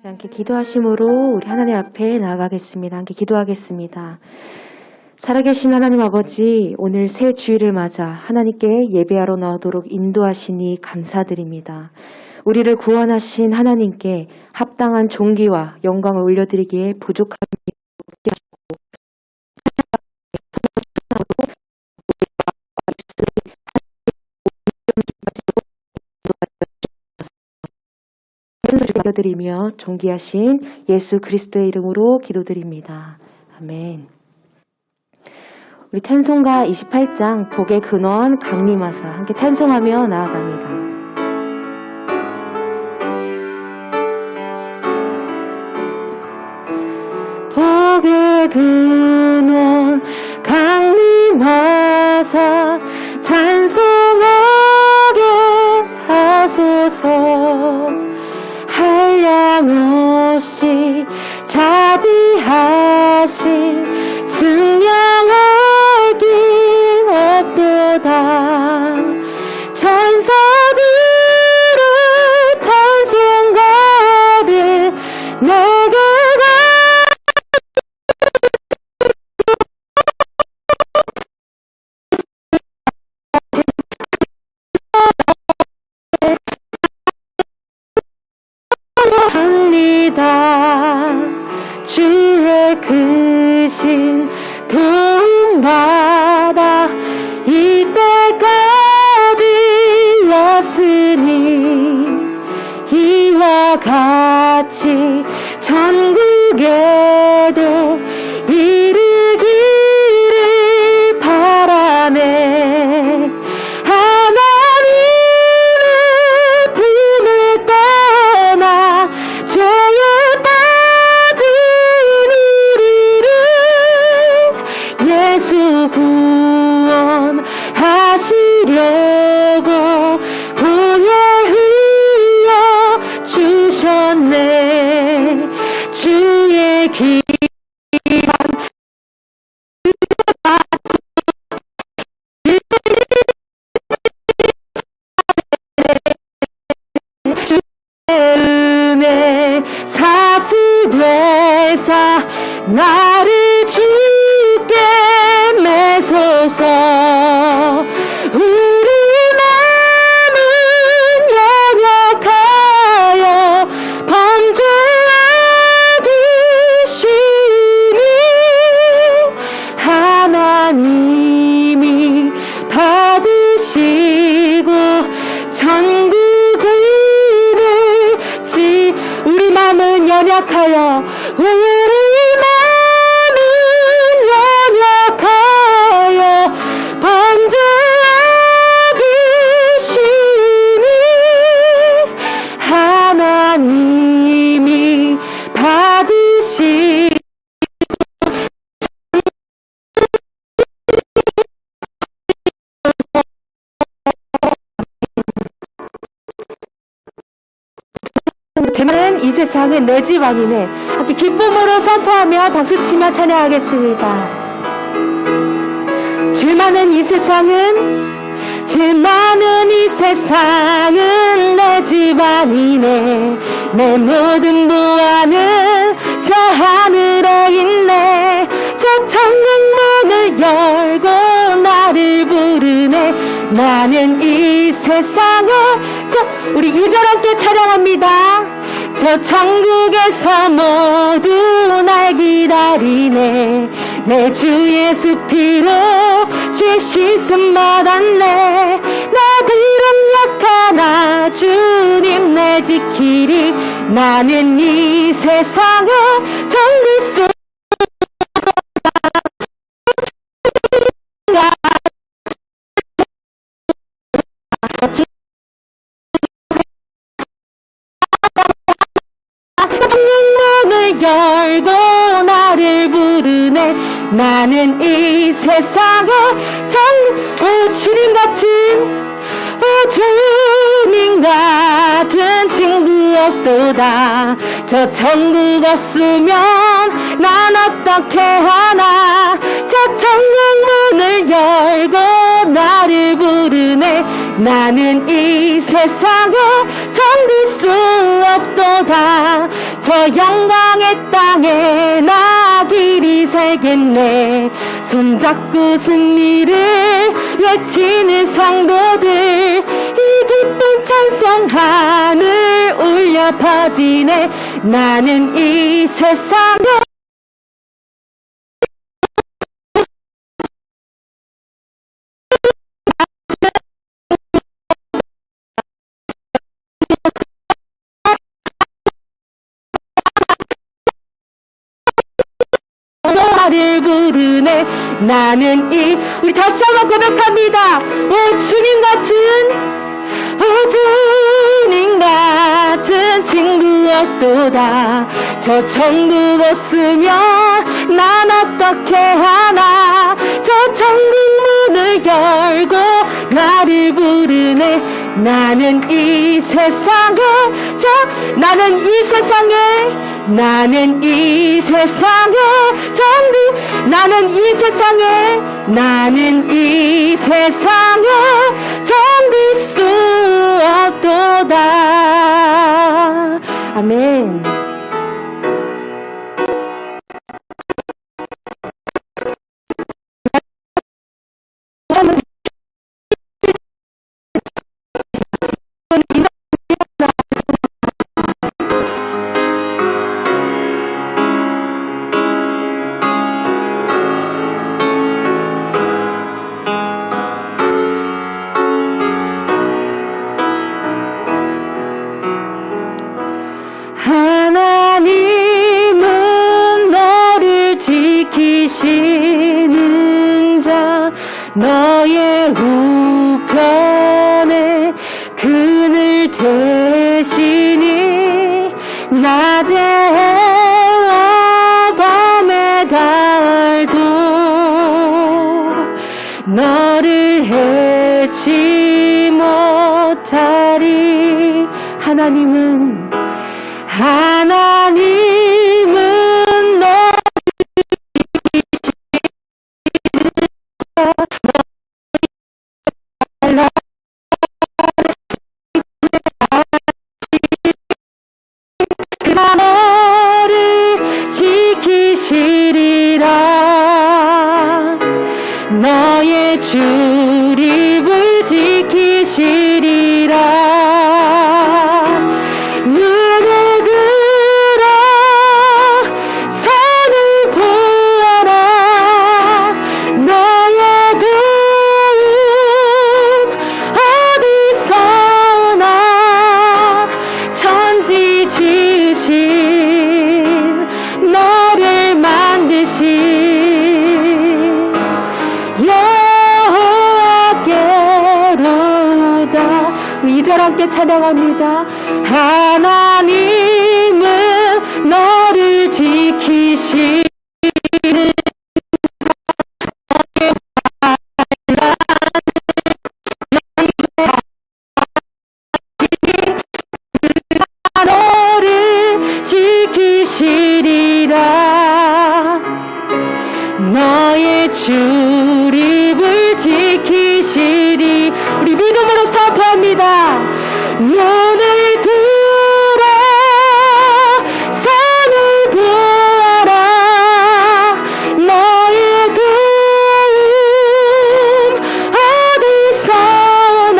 함께 기도하심으로 우리 하나님 앞에 나아가겠습니다. 함께 기도하겠습니다. 살아계신 하나님 아버지, 오늘 새 주일을 맞아 하나님께 예배하러 나오도록 인도하시니 감사드립니다. 우리를 구원하신 하나님께 합당한 존귀와 영광을 올려드리기에 부족함이 없게 하시고 올려드리며 존귀하신 예수 그리스도의 이름으로 기도드립니다. 아멘. 우리 찬송가 28장 복의 근원 강림하사 함께 찬송하며 나아갑니다. 복의 근원 강림하사 찬송하게 하소서. 한량없이 자비하신 승량할 길 없도다. 천사들의 찬송가를 내게 합니다. 주의 크신 도움받아 이때까지 왔으니 이와 같이 전국에도 이르기를 바라네. 구원하시려고 공에 흘려 주셨네. 주의 기름 주의 은혜 사슬되사 나를 주께 매소서. 우리 마음은 연약하여 범죄하기 쉬니 하나님이 받으시고 천국을 우리 마음은 연약하여 우리 하나님이 받으시 되는 이 세상은 내 집 아니네. 함께 기쁨으로 선포하며 박수치며 찬양하겠습니다. 죄 많은 이 세상은 내 집 아니네. 내 모든 보안은 저 하늘에 있네. 저 천국문을 열고 나를 부르네. 나는 이 세상에 우리 2절 함께 찬양합니다. 저 천국에서 모두 날 기다리네. 내 주 예수 피로 죄 씻음 받았네. 나 그럼 약하나 주님 내 지키리. 나는 이 세상에 정글 속 천국문을 열고 나를 부르네. 나는 이 세상에 주님 같은 친구 없도다. 저 천국 없으면 난 어떻게 하나. 저 천국문을 열고 나를 부르네. 나는 이 세상에 견딜 수 없도다. 저 영광의 땅에 나 길이 살겠네. 손잡고 승리를 외치는 성도들, 이 기쁜 찬송 하늘 울려 퍼지네. 나는 이 세상에 나를 부르네. 나는 이, 우리 다시 한번 고백합니다. 오 주님 같은, 오 주님 같은 친구 없도다. 저 천국 없으면 난 어떻게 하나. 저 천국 문을 열고 나를 부르네. 나는 이 세상에 나는 이 세상에 나는 이 세상에 견딜 수 없도다. 아멘. 하나님은 너를 지키시는 자, 너의 우편에 그늘 되시니 낮에와 밤의 달도 너를 해치 못하리. 하나님은 너 너를 지키시리라. 너의 출입을 지키시리라. 눈을 들어 산을 보아라. 너의 도움 어디서나. 천지 지으신 너를 만드신 여호와께로다. 2절 함께 찬양합니다. 하나님은 너를 지키시는 너를 지키시리라. 너의 출입을 지키시리. 우리 믿음으로 선포합니다. 눈을 들어 산을 보아라. 너의 도움 어디서나.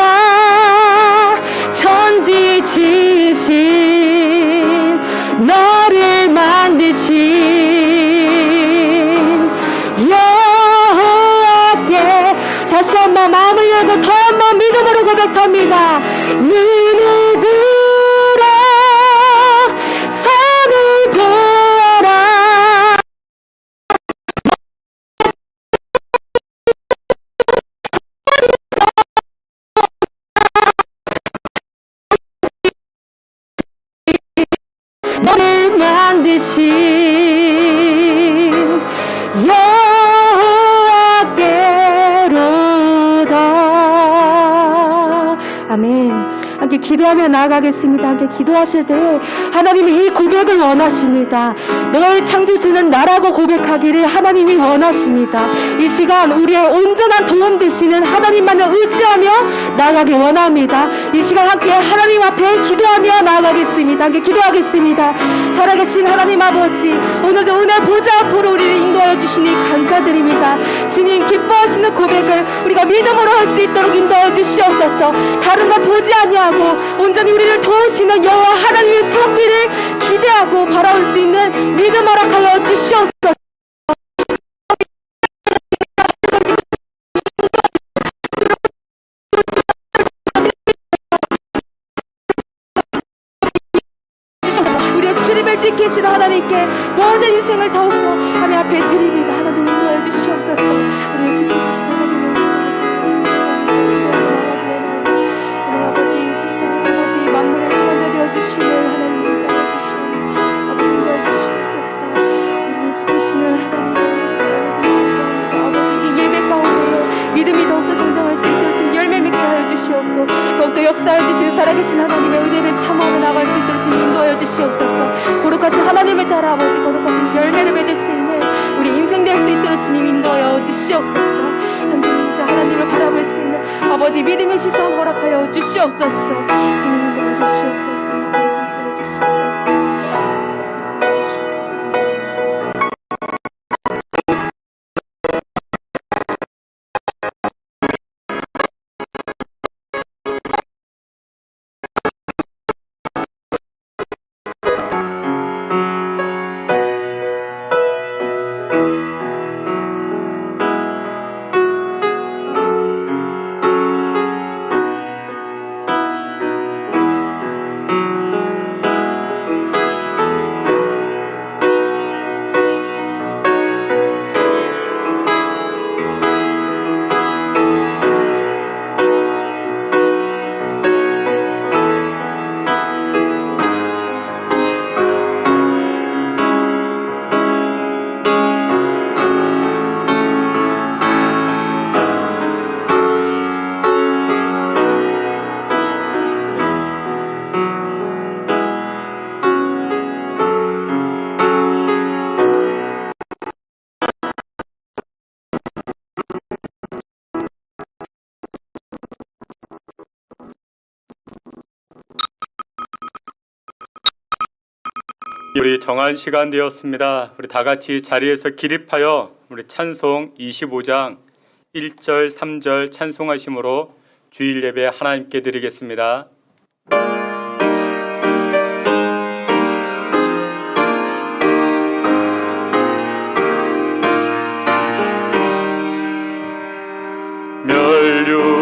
천지 지으신 너를 만드신 여호와께. 다시 한번 마음을 열고 더 한번 믿음으로 고백합니다. 눈을 들어 산을 보아라. 너를 만드신 여호와께로다. 아멘. 함께 기도하며 나아가겠습니다. 함께 기도하실 때에 하나님이 이 고백을 원하십니다. 너의 창조주는 나라고 고백하기를 하나님이 원하십니다. 이 시간 우리의 온전한 도움 되시는 하나님만을 의지하며 나아가길 원합니다. 이 시간 함께 하나님 앞에 기도하며 나아가겠습니다. 함께 기도하겠습니다. 살아계신 하나님 아버지, 오늘도 은혜 보좌 앞으로 우리를 인도하여 주시니 감사드립니다. 주님 기뻐하시는 고백을 우리가 믿음으로 할 수 있도록 인도하여 주시옵소서. 다른 것 보지 아니하고 온전히 우리를 도우시는 여호와 하나님의 손길을 기대하고 바라볼 수 있는 믿음 허락하여 주시옵소서. 우리의 출입을 지키시는 하나님께 모든 인생을 더욱더 하나님 앞에 드립니다. 하나님 인도하여 주시옵소서. 우리를 지켜주시는 하나님의 아버지, 세상의 아버지, 만물의 주관자 되어주시는 하나님 인도하여 주시옵소서. 아버지 인도하여 주시옵소서. 우리를 지키시는 하나님 아버지, 이 예배 가운데 믿음이 더욱더 성장할 수 있도록 지금 열매 맺게 하여 주시옵고 더욱더 역사하여 주시는 살아계신 하나님의 은혜를 사모하며 나갈 수 있도록 지금 인도하여 주시옵소서. 거룩하신 하나님을 따라 아버지 거룩하신 열매를 맺을 수 있는 우리 인생 될 수 있도록 주님 인도하여 주시옵소서. 전쟁이자 하나님을 바라볼 수 있는 아버지 믿음의 시선 허락하여 주시옵소서. 주님 인도하여 주시옵소서. 인도하여 주시옵소서. 우리 정한 시간 되었습니다. 우리 다 같이 자리에서 기립하여 우리 찬송 25장 1절 3절 찬송하심으로 주일 예배 하나님께 드리겠습니다.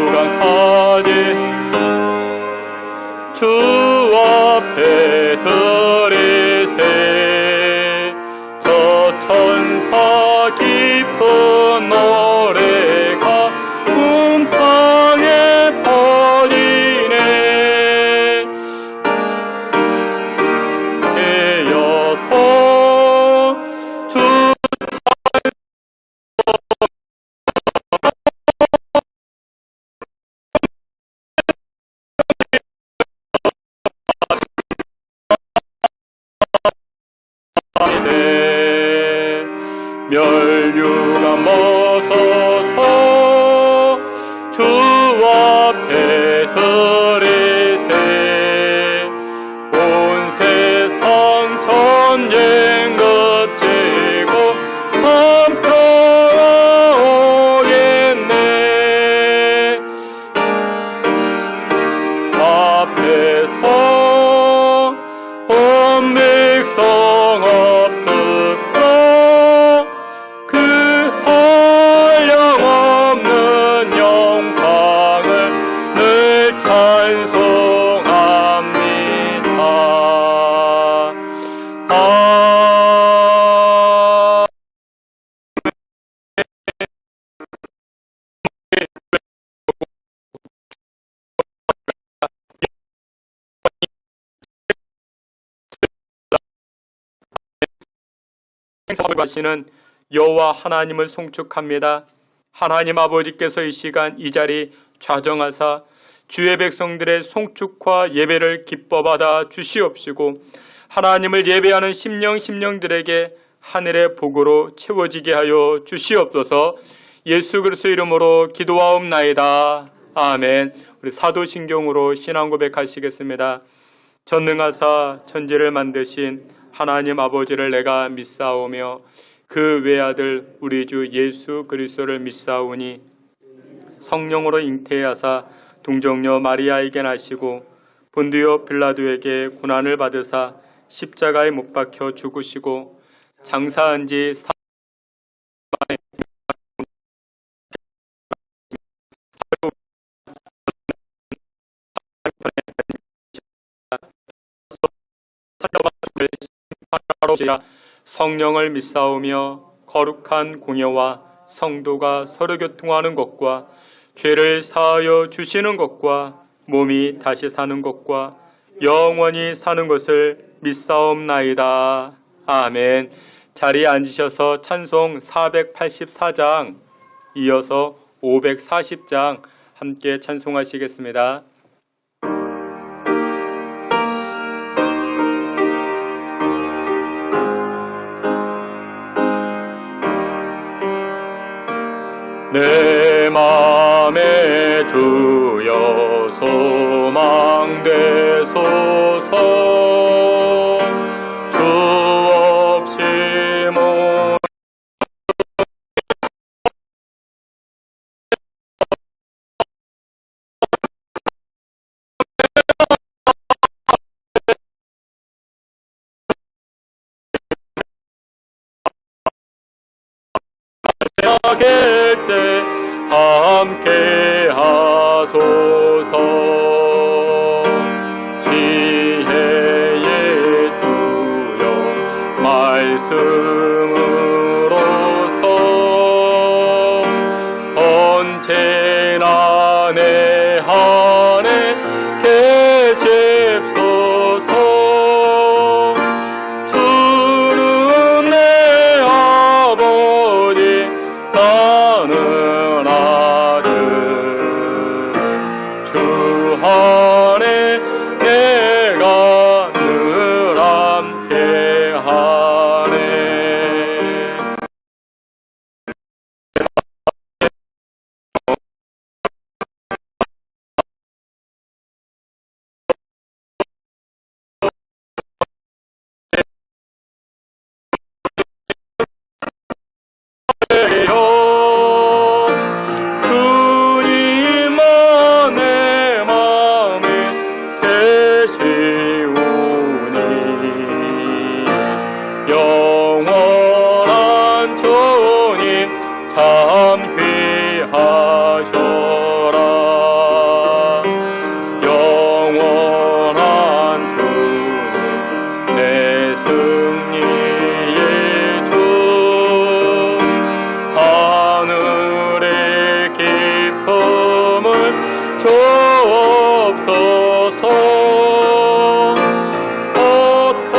멸류관까지 주 앞에 드리세 저 천사 깊은 노래가 음탕에 퍼지네 되어서 주 멸류가 멎어서 주 앞에 드리세 온 세상 전쟁 그치고 한평화 오겠네 앞에서 온 백성 앞듣고 그 한량없는 영광을 늘 찬송합니다. 행사하시는 여호와 하나님을 송축합니다. 하나님 아버지께서 이 시간 이 자리 좌정하사 주의 백성들의 송축과 예배를 기뻐받아 주시옵시고 하나님을 예배하는 심령들에게 하늘의 복으로 채워지게 하여 주시옵소서. 예수 그리스도 이름으로 기도하옵나이다. 아멘. 우리 사도신경으로 신앙 고백하시겠습니다. 전능하사 천지를 만드신 하나님 아버지를 내가 믿사오며 그 외아들 우리 주 예수 그리스도를 믿사오니 성령으로 잉태하사 동정녀 마리아에게 나시고 본디오 빌라도에게 고난을 받으사 십자가에 못 박혀 죽으시고 장사한 지 3일 만에 성령을 믿사오며 거룩한 공예와 성도가 서로 교통하는 것과 죄를 사하여 주시는 것과 몸이 다시 사는 것과 영원히 사는 것을 믿사옵나이다. 아멘. 자리에 앉으셔서 찬송 484장 이어서 540장 함께 찬송하시겠습니다. 내 맘에 주여 소망되소서. 주 없이 못 약일 때 함께 하소서. 지혜의 주여 말씀으로서 언제나 내 안에 계십소서. 주는 내 아버지 나는 아들 주 안에 내가 늘 함께하네. 주님만 내 마음에 계시오니 영원한 주님 참 귀하셔라. 영원한 주님 내 승리의 주 하늘의 기쁨을 주옵소서. 어떤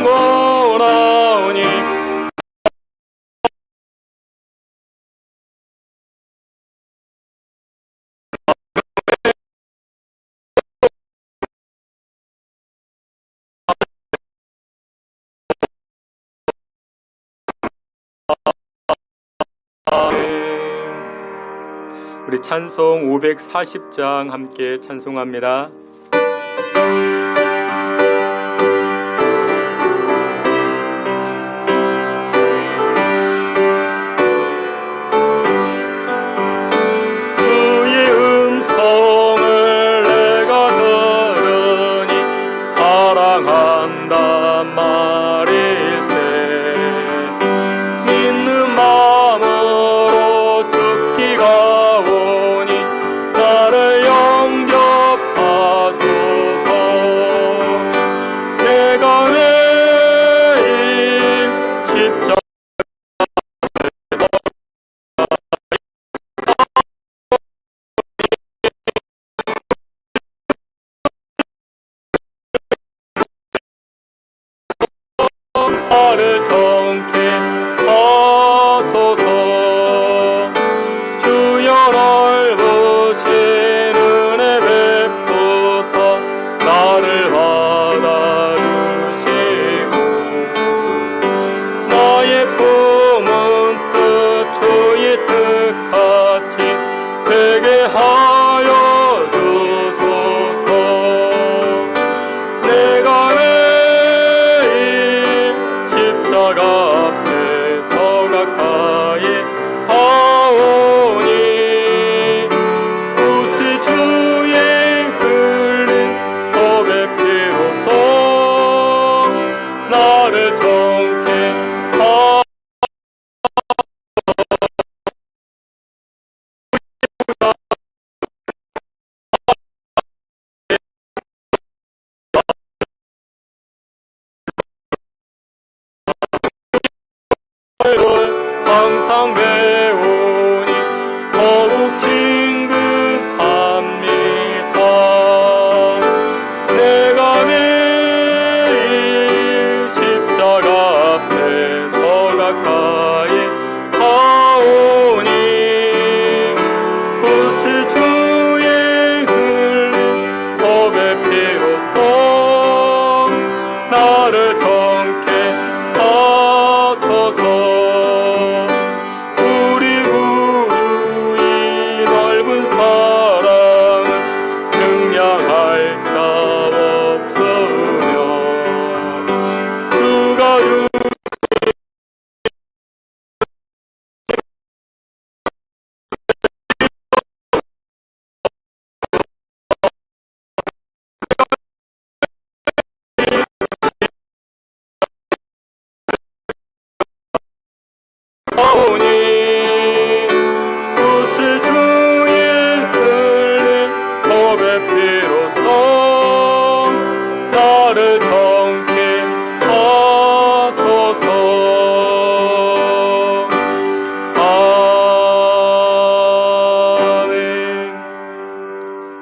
거라오니 우리 찬송 540장 함께 찬송합니다. 주의 음성을 내가 들으니 사랑한단 말일세. 믿는 마음으로 듣기가 오니 나를 영접하소서.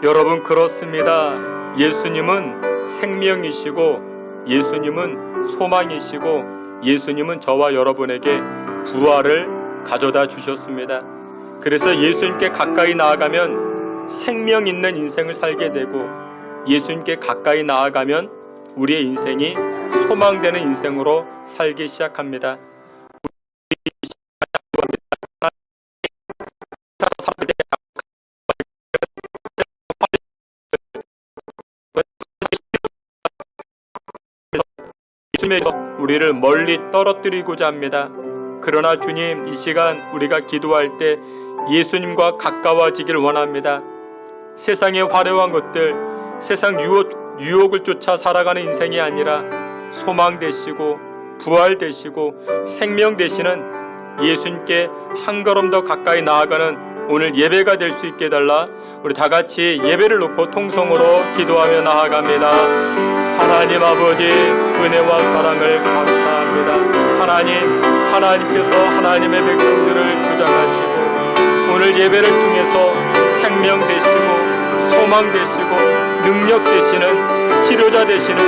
여러분, 그렇습니다. 예수님은 생명이시고 예수님은 소망이시고 예수님은 저와 여러분에게 부활을 가져다 주셨습니다. 그래서 예수님께 가까이 나아가면 생명 있는 인생을 살게 되고 예수님께 가까이 나아가면 우리의 인생이 소망되는 인생으로 살기 시작합니다. 예수님에서 우리를 멀리 떨어뜨리고자 합니다. 그러나 주님, 이 시간 우리가 기도할 때 예수님과 가까워지길 원합니다. 세상의 화려한 것들, 세상 유혹을 쫓아 살아가는 인생이 아니라 소망 되시고 부활 되시고 생명 되시는 예수님께 한 걸음 더 가까이 나아가는 오늘 예배가 될 수 있게 해달라. 우리 다 같이 예배를 놓고 통성으로 기도하며 나아갑니다. 하나님 아버지, 은혜와 사랑을 감사합니다. 하나님께서 하나님의 백성들을 주장하시고 오늘 예배를 통해서 생명 되시고 소망 되시고 능력 되시는 치료자 되시는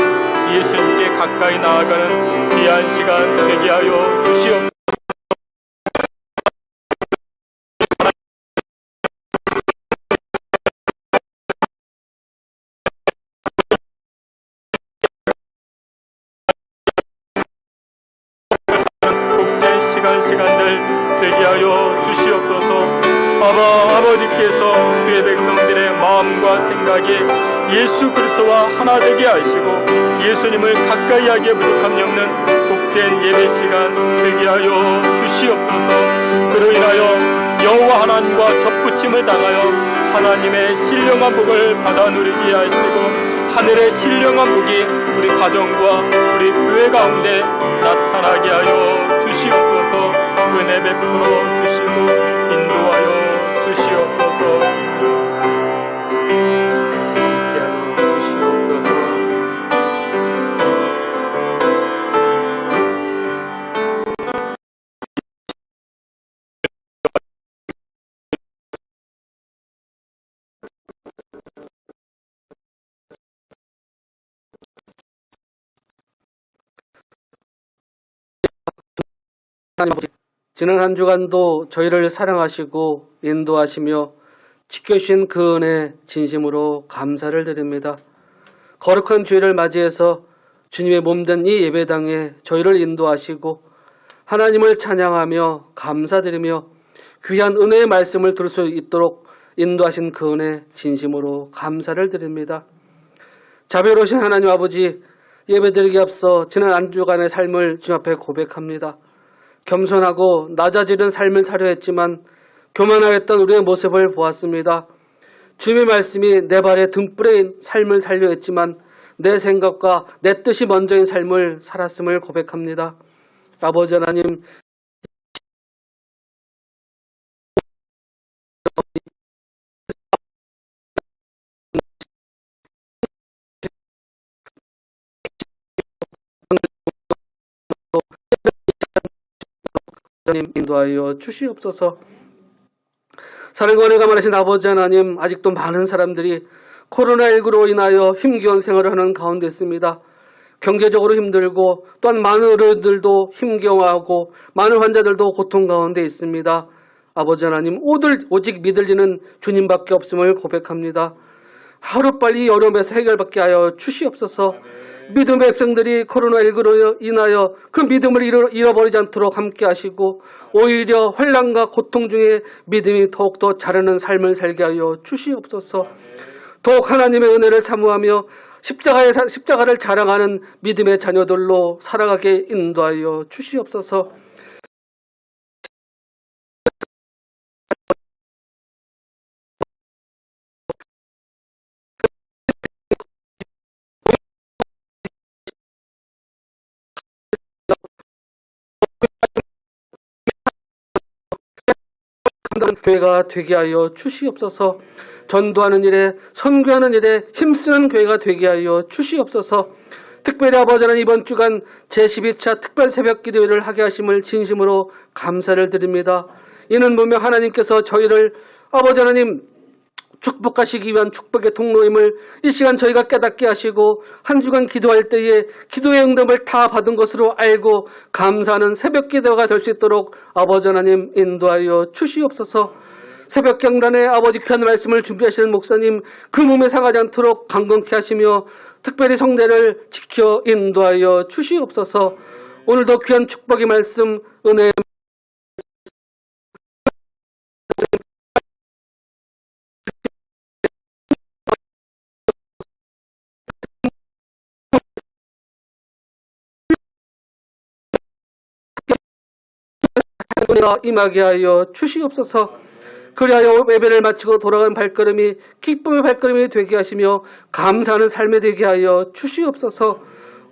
예수님께 가까이 나아가는 귀한 시간 되게 하여 주시옵소서. 시간들 되게 하여 주시옵소서. 아버지께서 주의 백성들의 마음과 생각이 예수 그리스도와 하나 되게 하시고 예수님을 가까이 하기에 부족함이 없는 복된 예배 시간 되게 하여 주시옵소서. 그로 인하여 여호와 하나님과 접붙임을 당하여 하나님의 신령한 복을 받아 누리게 하시고 하늘의 신령한 복이 우리 가정과 우리 교회 가운데 나타나게 하여 주시옵소서. 은혜 베풀어 주시고 인도하여 주시옵소서. 함께하여 주시옵소서. 지난 한 주간도 저희를 사랑하시고 인도하시며 지켜주신 그 은혜 진심으로 감사를 드립니다. 거룩한 주일을 맞이해서 주님의 몸된 이 예배당에 저희를 인도하시고 하나님을 찬양하며 감사드리며 귀한 은혜의 말씀을 들을 수 있도록 인도하신 그 은혜 진심으로 감사를 드립니다. 자비로우신 하나님 아버지, 예배드리기 앞서 지난 한 주간의 삶을 주님 앞에 고백합니다. 겸손하고 낮아지는 삶을 사려 했지만 교만하였던 우리의 모습을 보았습니다. 주님의 말씀이 내 발의 등불의 삶을 살려 했지만 내 생각과 내 뜻이 먼저인 삶을 살았음을 고백합니다. 아버지 하나님, 인도하여 주시옵소서. 사랑과 은혜가 많으신 아버지 하나님, 아직도 많은 사람들이 코로나19로 인하여 힘겨운 생활을 하는 가운데 있습니다. 경제적으로 힘들고 또한 많은 어른들도 힘겨워하고 많은 환자들도 고통 가운데 있습니다. 아버지 하나님, 오직 믿을리는 주님밖에 없음을 고백합니다. 하루빨리 이 어려움에서 해결받게 하여 주시옵소서. 믿음의 백성들이 코로나19로 인하여 그 믿음을 잃어버리지 않도록 함께 하시고 오히려 환난과 고통 중에 믿음이 더욱더 자라는 삶을 살게 하여 주시옵소서. 더욱 하나님의 은혜를 사모하며 십자가를 자랑하는 믿음의 자녀들로 살아가게 인도하여 주시옵소서. 교회가 되게 하여 주시옵소서. 전도하는 일에, 선교하는 일에 힘쓰는 교회가 되게 하여 주시옵소서. 특별히 아버지 하나님, 이번 주간 제12차 특별 새벽 기도회를 하게 하심을 진심으로 감사를 드립니다. 이는 분명 하나님께서 저희를 아버지 하나님 축복하시기 위한 축복의 통로임을 이 시간 저희가 깨닫게 하시고 한 주간 기도할 때에 기도의 응답을 다 받은 것으로 알고 감사하는 새벽 기도가 될 수 있도록 아버지 하나님 인도하여 주시옵소서. 새벽 경단에 아버지 귀한 말씀을 준비하시는 목사님 그 몸에 상하지 않도록 강건케 하시며 특별히 성대를 지켜 인도하여 주시옵소서. 오늘도 귀한 축복의 말씀 은혜의 은혜가 임하게 하여 주시옵소서. 그리하여 예배를 마치고 돌아간 발걸음이 기쁨의 발걸음이 되게 하시며 감사하는 삶이 되게 하여 주시옵소서.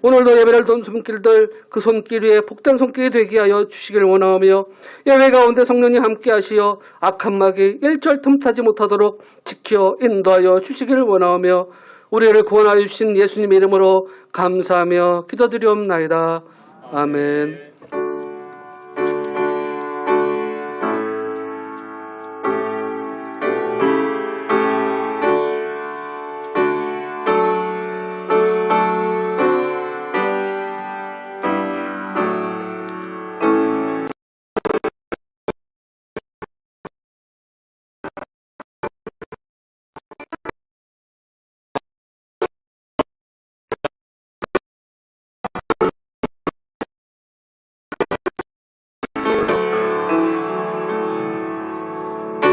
오늘도 예배를 돈 손길들 그 손길 위에 복된 손길이 되게 하여 주시길 원하오며 예배 가운데 성령님 함께 하시어 악한 마귀 일절 틈타지 못하도록 지켜 인도하여 주시기를 원하오며 우리를 구원하여 주신 예수님의 이름으로 감사하며 기도드리옵나이다. 아멘.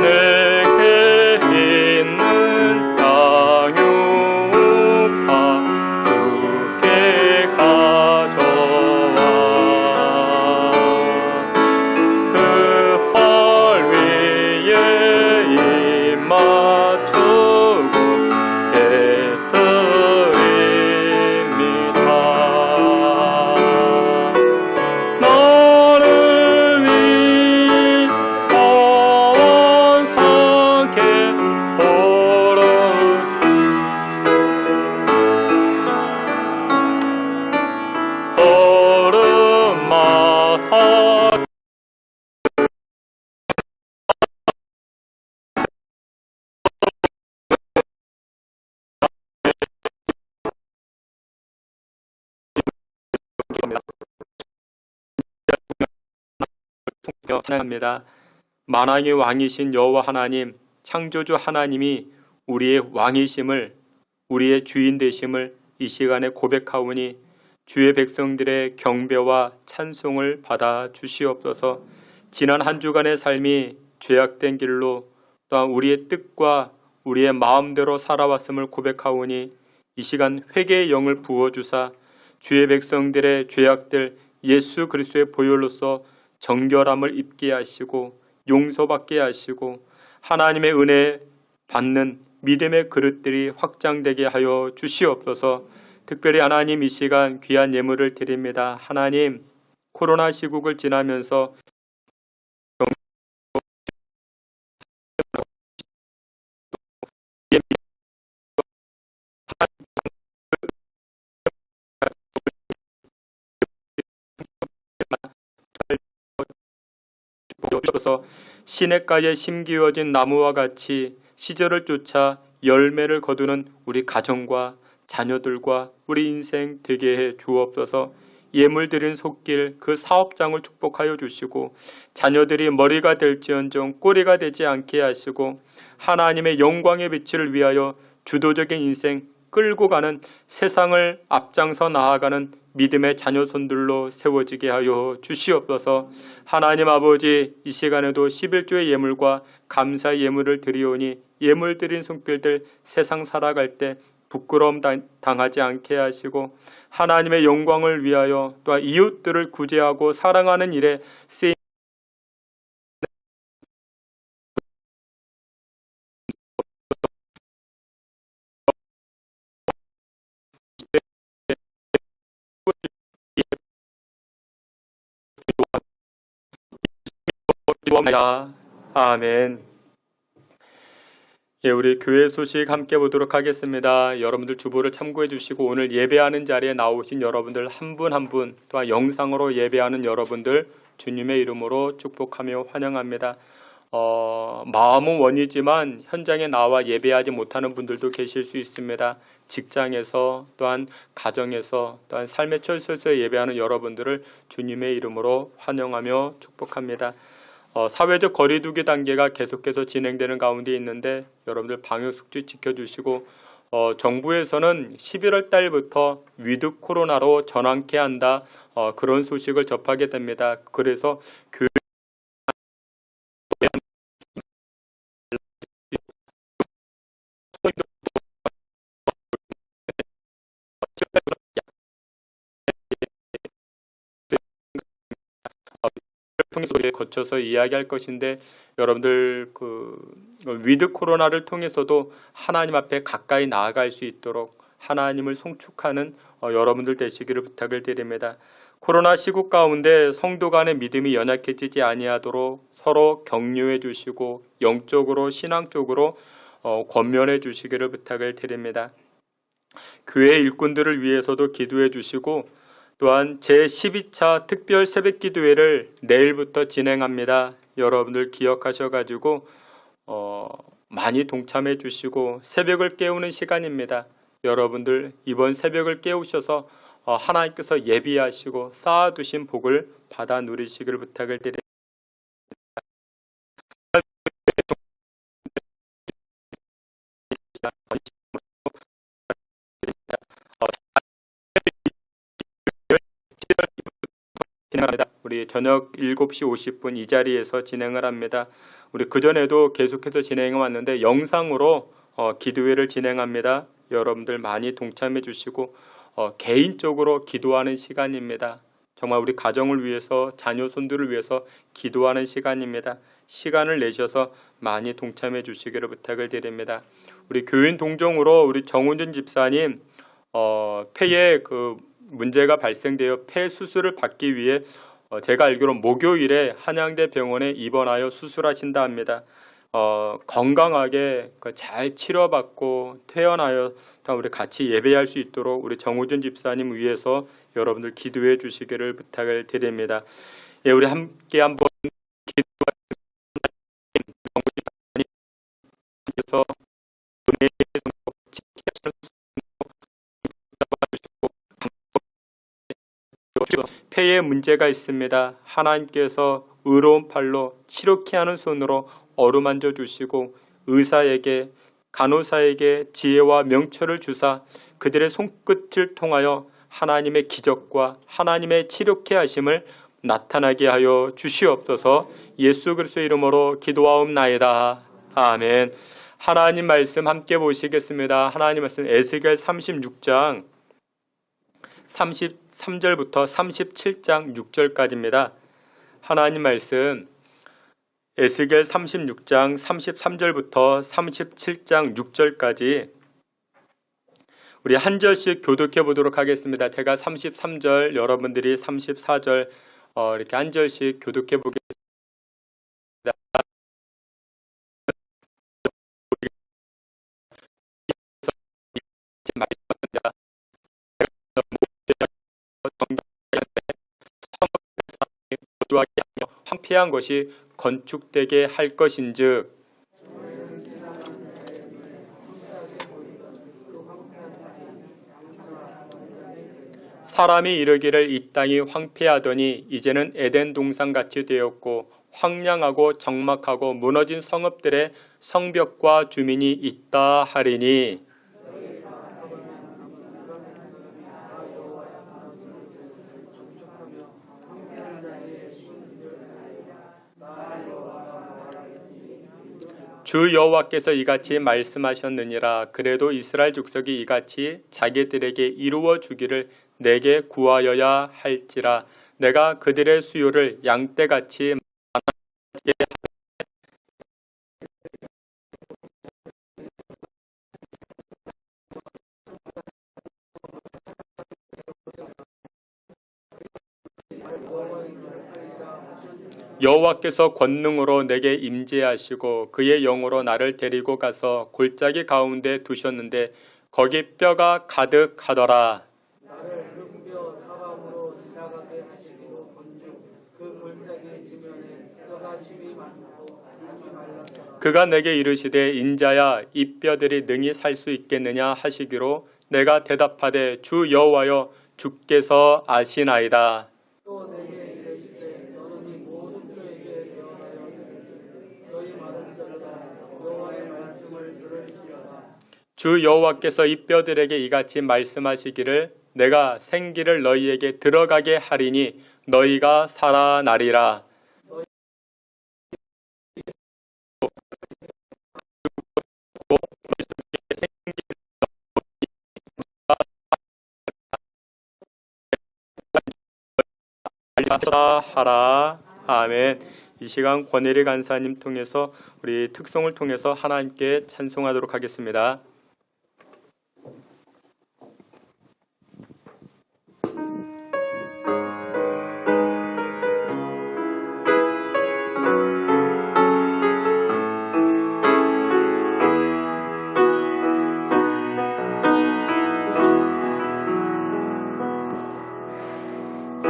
내게 있는 양육파 두개 가져와 그 펄 위에 입 맞추고 깨뜨립니다. 너를 찬양합니다. 만왕의 왕이신 여호와 하나님, 창조주 하나님이 우리의 왕이심을, 우리의 주인 되심을 이 시간에 고백하오니 주의 백성들의 경배와 찬송을 받아 주시옵소서. 지난 한 주간의 삶이 죄악된 길로 또한 우리의 뜻과 우리의 마음대로 살아왔음을 고백하오니 이 시간 회개의 영을 부어주사 주의 백성들의 죄악들 예수 그리스도의 보혈로서 정결함을 입게 하시고 용서받게 하시고 하나님의 은혜 받는 믿음의 그릇들이 확장되게 하여 주시옵소서. 특별히 하나님 이 시간 귀한 예물을 드립니다. 하나님 코로나 시국을 지나면서 시냇가에 심기어진 나무와 같이 시절을 쫓아 열매를 거두는 우리 가정과 자녀들과 우리 인생 되게 해 주옵소서. 예물 드린 손길 그 사업장을 축복하여 주시고 자녀들이 머리가 될지언정 꼬리가 되지 않게 하시고 하나님의 영광의 빛을 위하여 주도적인 인생 끌고 가는 세상을 앞장서 나아가는 믿음의 자녀손들로 세워지게 하여 주시옵소서. 하나님 아버지 이 시간에도 11조의 예물과 감사의 예물을 드리오니 예물 드린 손길들 세상 살아갈 때 부끄러움 당하지 않게 하시고 하나님의 영광을 위하여 또한 이웃들을 구제하고 사랑하는 일에 쓰임 아멘. 예, 우리 교회 소식 함께 보도록 하겠습니다. 여러분들 주보를 참고해 주시고 오늘 예배하는 자리에 나오신 여러분들 한 분 한 분 또한 영상으로 예배하는 여러분들 주님의 이름으로 축복하며 환영합니다. 마음은 원이지만 현장에 나와 예배하지 못하는 분들도 계실 수 있습니다. 직장에서 또한 가정에서 또한 삶의 처소에서 예배하는 여러분들을 주님의 이름으로 환영하며 축복합니다. 사회적 거리두기 단계가 계속해서 진행되는 가운데 있는데 여러분들 방역수칙 지켜주시고 정부에서는 11월 달부터 위드 코로나로 전환케 한다 그런 소식을 접하게 됩니다. 그래서 교육 통해서 거쳐서 이야기할 것인데 여러분들 위드 코로나를 통해서도 하나님 앞에 가까이 나아갈 수 있도록 하나님을 송축하는 여러분들 되시기를 부탁을 드립니다. 코로나 시국 가운데 성도 간의 믿음이 연약해지지 아니하도록 서로 격려해 주시고 영적으로 신앙적으로 권면해 주시기를 부탁을 드립니다. 교회 일꾼들을 위해서도 기도해 주시고 또한 제12차 특별 새벽기도회를 내일부터 진행합니다. 여러분들 기억하셔가지고 많이 동참해 주시고 새벽을 깨우는 시간입니다. 여러분들 이번 새벽을 깨우셔서 하나님께서 예비하시고 쌓아두신 복을 받아 누리시기를 부탁을 드립니다. 진행합니다. 우리 저녁 7시 50분 이 자리에서 진행을 합니다. 우리 그전에도 계속해서 진행해 왔는데 영상으로 기도회를 진행합니다. 여러분들 많이 동참해 주시고 개인적으로 기도하는 시간입니다. 정말 우리 가정을 위해서 자녀 손들을 위해서 기도하는 시간입니다. 시간을 내셔서 많이 동참해 주시기를 부탁을 드립니다. 우리 교인 동정으로 우리 정훈준 집사님 폐에 문제가 발생되어 폐 수술을 받기 위해 제가 알기로 목요일에 한양대 병원에 입원하여 수술하신다 합니다. 건강하게 잘 치료받고 퇴원하여 우리 같이 예배할 수 있도록 우리 정우준 집사님 위해서 여러분들 기도해 주시기를 부탁을 드립니다. 예, 우리 함께 한번 기도해서 은혜의 성도 폐에 문제가 있습니다. 하나님께서 의로운 팔로 치료케 하는 손으로 어루만져 주시고 의사에게 간호사에게 지혜와 명철을 주사 그들의 손끝을 통하여 하나님의 기적과 하나님의 치료케 하심을 나타나게 하여 주시옵소서. 예수 그리스도의 이름으로 기도하옵나이다. 아멘. 하나님 말씀 함께 보시겠습니다. 하나님 말씀 에스겔 36장 33절부터 37장 6절까지입니다. 하나님 말씀 에스겔 36장 33절부터 37장 6절까지 우리 한 절씩 교독해 보도록 하겠습니다. 제가 33절, 여러분들이 34절 이렇게 한 절씩 교독해 보겠습니다. 거주하게 하며 황폐한 것이 건축되게 할 것인즉 사람이 이르기를 이 땅이 황폐하더니 이제는 에덴 동산같이 되었고 황량하고 적막하고 무너진 성읍들의 성벽과 주민이 있다 하리니 주 여호와께서 이같이 말씀하셨느니라. 그래도 이스라엘 족속이 이같이 자기들에게 이루어 주기를 내게 구하여야 할지라. 내가 그들의 수요를 양떼같이 많게 여호와께서 권능으로 내게 임재하시고 그의 영으로 나를 데리고 가서 골짜기 가운데 두셨는데 거기 뼈가 가득하더라. 나를 흙뼈 사방으로 지나가게 하시기로 본즉 그 골짜기 지면에 뼈가 심이 많고 그가 내게 이르시되 인자야 이 뼈들이 능히 살 수 있겠느냐 하시기로 내가 대답하되 주 여호와여 주께서 아시나이다. 또 내게 이르시되 너는 이 모든 뼈에게 대언하여 너희 말을 들으라. 여호와의 말씀을 들을지어다. 주 여호와께서 이 뼈들에게 이같이 말씀하시기를 내가 생기를 너희에게 들어가게 하리니 너희가 살아나리라. 하라. 아멘. 이 시간 권혜리 간사님 통해서 우리 특송을 통해서 하나님께 찬송하도록 하겠습니다.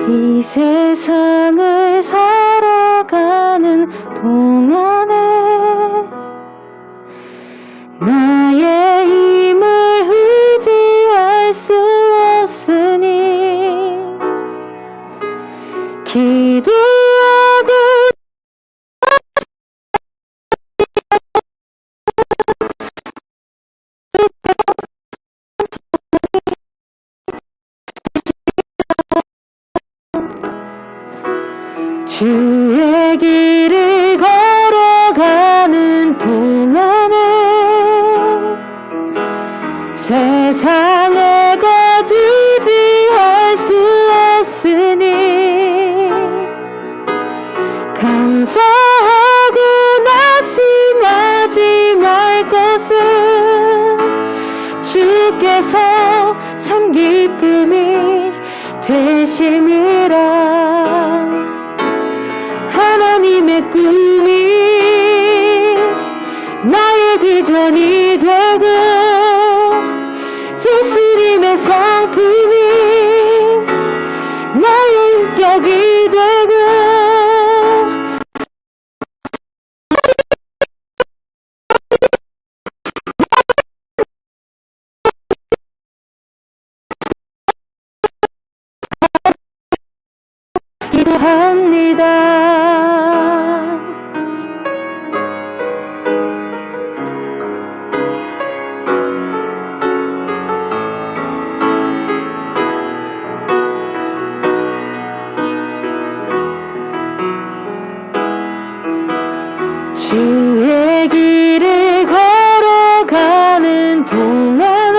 이 세상을 살아가는 동안에 나의 힘을 의지할 수 없으니 기도하고 주의 길을 걸어가는 동안에 세상에 거두지 할 수 없으니 감사하고 낙심하지 말 것은 주께서 참 기쁨이 되심이라. 하나님의 꿈이 나의 비전이 되고 예수님의 성품이 나의 인격이 되고 기도합니다. 주의 길을 걸어가는 동안에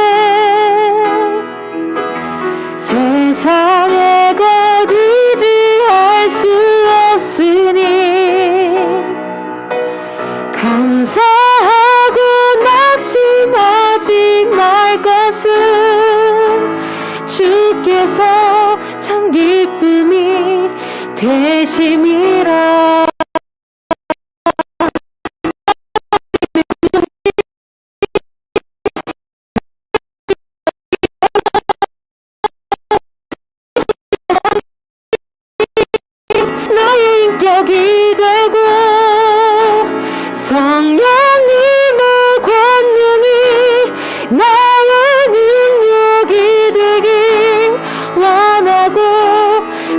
세상에 거두지 할 수 없으니 감사하고 낙심하지 말 것은 주께서 참 기쁨이 되심이라. 나의 인격이 되고 성령님의 권능이 나의 능력이 되길 원하고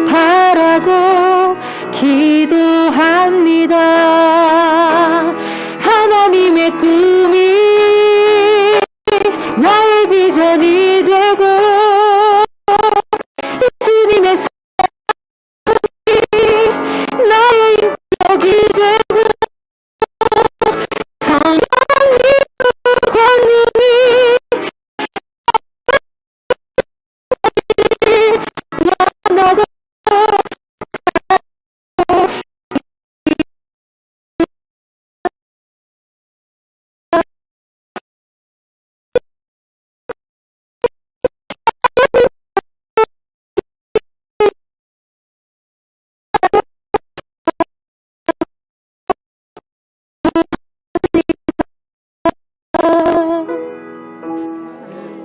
바라고 기도합니다. 하나님의 꿈이 나의 비전이 되고 예수님의 나의 인격이 되고 성령님의 권능이 원하고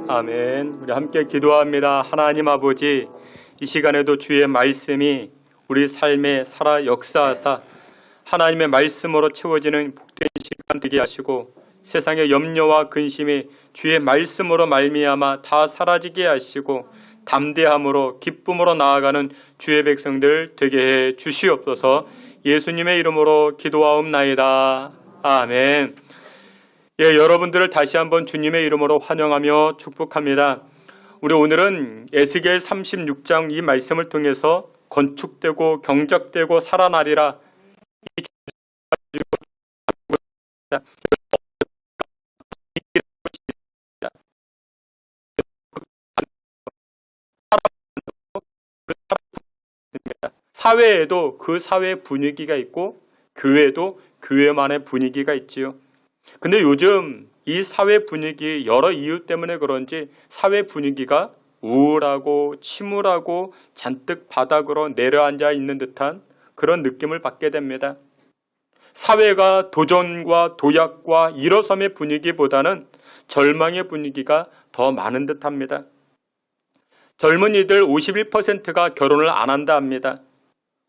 아멘. 우리 함께 기도합니다. 하나님 아버지, 이 시간에도 주의 말씀이 우리 삶에 살아 역사하사 하나님의 말씀으로 채워지는 복된 시간 되게 하시고 세상의 염려와 근심이 주의 말씀으로 말미암아 다 사라지게 하시고 담대함으로 기쁨으로 나아가는 주의 백성들 되게 해 주시옵소서. 예수님의 이름으로 기도하옵나이다. 아멘. 예, 여러분들을 다시 한번 주님의 이름으로 환영하며 축복합니다. 우리 오늘은 에스겔 36장 이 말씀을 통해서 건축되고 경작되고 살아나리라. 사회에도 그 사회 분위기가 있고 교회도 교회만의 분위기가 있지요. 근데 요즘 이 사회 분위기 여러 이유 때문에 그런지 사회 분위기가 우울하고 침울하고 잔뜩 바닥으로 내려앉아 있는 듯한 그런 느낌을 받게 됩니다. 사회가 도전과 도약과 일어섬의 분위기보다는 절망의 분위기가 더 많은 듯합니다. 젊은이들 51%가 결혼을 안 한다 합니다.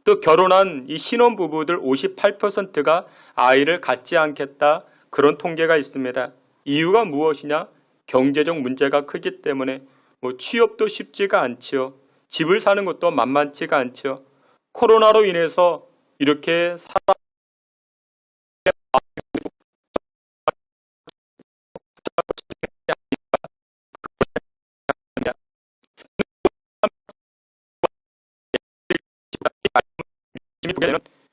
또 결혼한 이 신혼부부들 58%가 아이를 갖지 않겠다, 그런 통계가 있습니다. 이유가 무엇이냐? 경제적 문제가 크기 때문에 취업도 쉽지가 않지요. 집을 사는 것도 만만치가 않지요. 코로나로 인해서 이렇게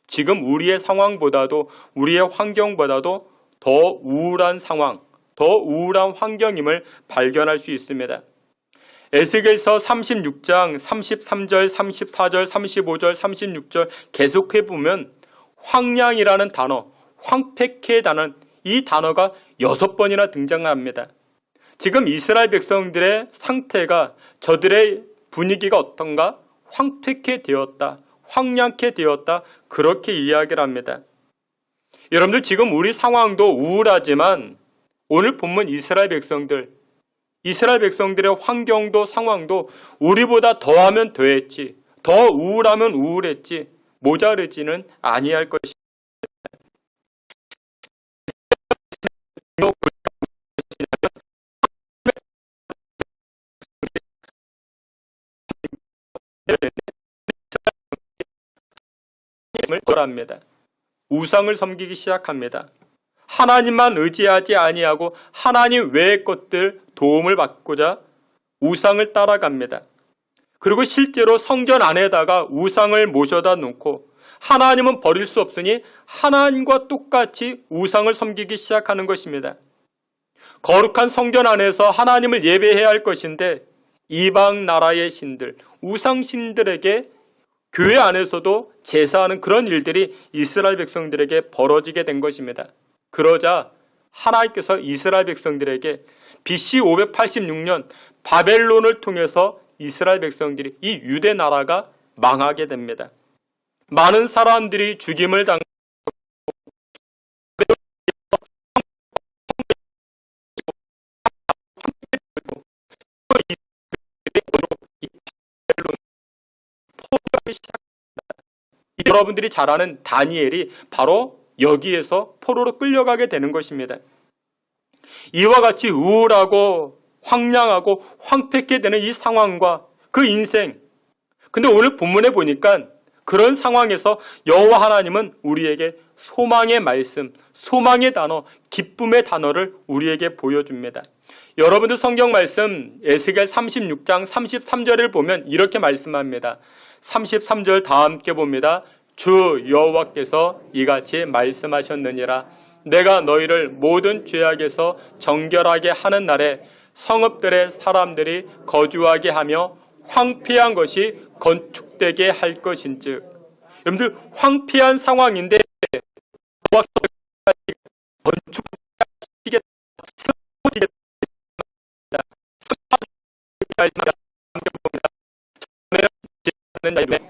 지금 우리의 상황보다도 우리의 환경보다도 더 우울한 상황, 더 우울한 환경임을 발견할 수 있습니다. 에스겔서 36장 33절, 34절, 35절, 36절 계속해보면 황량이라는 단어, 황폐케다는 이 단어가 6번이나 등장합니다. 지금 이스라엘 백성들의 상태가, 저들의 분위기가 어떤가? 황폐케 되었다, 황량케 되었다, 그렇게 이야기를 합니다. 여러분들 지금 우리 상황도 우울하지만 오늘 본문 이스라엘 백성들의 환경도 상황도 우리보다 더하면 더했지, 더 우울하면 우울했지, 모자르지는 아니할 것입니다. 합니다. 우상을 섬기기 시작합니다. 하나님만 의지하지 아니하고 하나님 외의 것들 도움을 받고자 우상을 따라갑니다. 그리고 실제로 성전 안에다가 우상을 모셔다 놓고 하나님은 버릴 수 없으니 하나님과 똑같이 우상을 섬기기 시작하는 것입니다. 거룩한 성전 안에서 하나님을 예배해야 할 것인데 이방 나라의 신들, 우상신들에게 교회 안에서도 제사하는 그런 일들이 이스라엘 백성들에게 벌어지게 된 것입니다. 그러자 하나님께서 이스라엘 백성들에게 BC 586년 바벨론을 통해서 이스라엘 백성들이, 이 유대 나라가 망하게 됩니다. 많은 사람들이 죽임을 당하고 여러분들이 잘 아는 다니엘이 바로 여기에서 포로로 끌려가게 되는 것입니다. 이와 같이 우울하고 황량하고 황폐케 되는 이 상황과 그 인생, 근데 오늘 본문에 보니까 그런 상황에서 여호와 하나님은 우리에게 소망의 말씀, 소망의 단어, 기쁨의 단어를 우리에게 보여줍니다. 여러분들 성경 말씀 에스겔 36장 33절을 보면 이렇게 말씀합니다. 33절 다 함께 봅니다. 주 여호와께서 이같이 말씀하셨느니라. 내가 너희를 모든 죄악에서 정결하게 하는 날에 성읍들의 사람들이 거주하게 하며 황폐한 것이 건축되게 할 것인즉. 여러분들 황폐한 상황인데 건축되게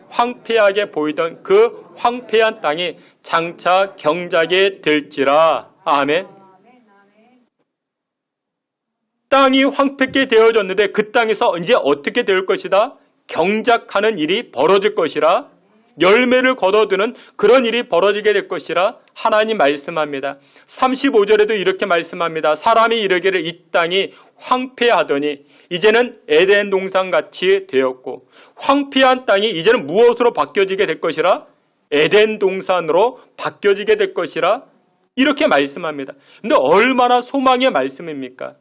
황폐하게 보이던 그 황폐한 땅이 장차 경작이 될지라. 아멘. 땅이 황폐게 되어졌는데 그 땅에서 이제 어떻게 될 것이다? 경작하는 일이 벌어질 것이라. 열매를 거둬드는 그런 일이 벌어지게 될 것이라 하나님 말씀합니다. 35절에도 이렇게 말씀합니다. 사람이 이르기를 이 땅이 황폐하더니 이제는 에덴 동산같이 되었고, 황폐한 땅이 이제는 무엇으로 바뀌어지게 될 것이라? 에덴 동산으로 바뀌어지게 될 것이라 이렇게 말씀합니다. 근데 얼마나 소망의 말씀입니까?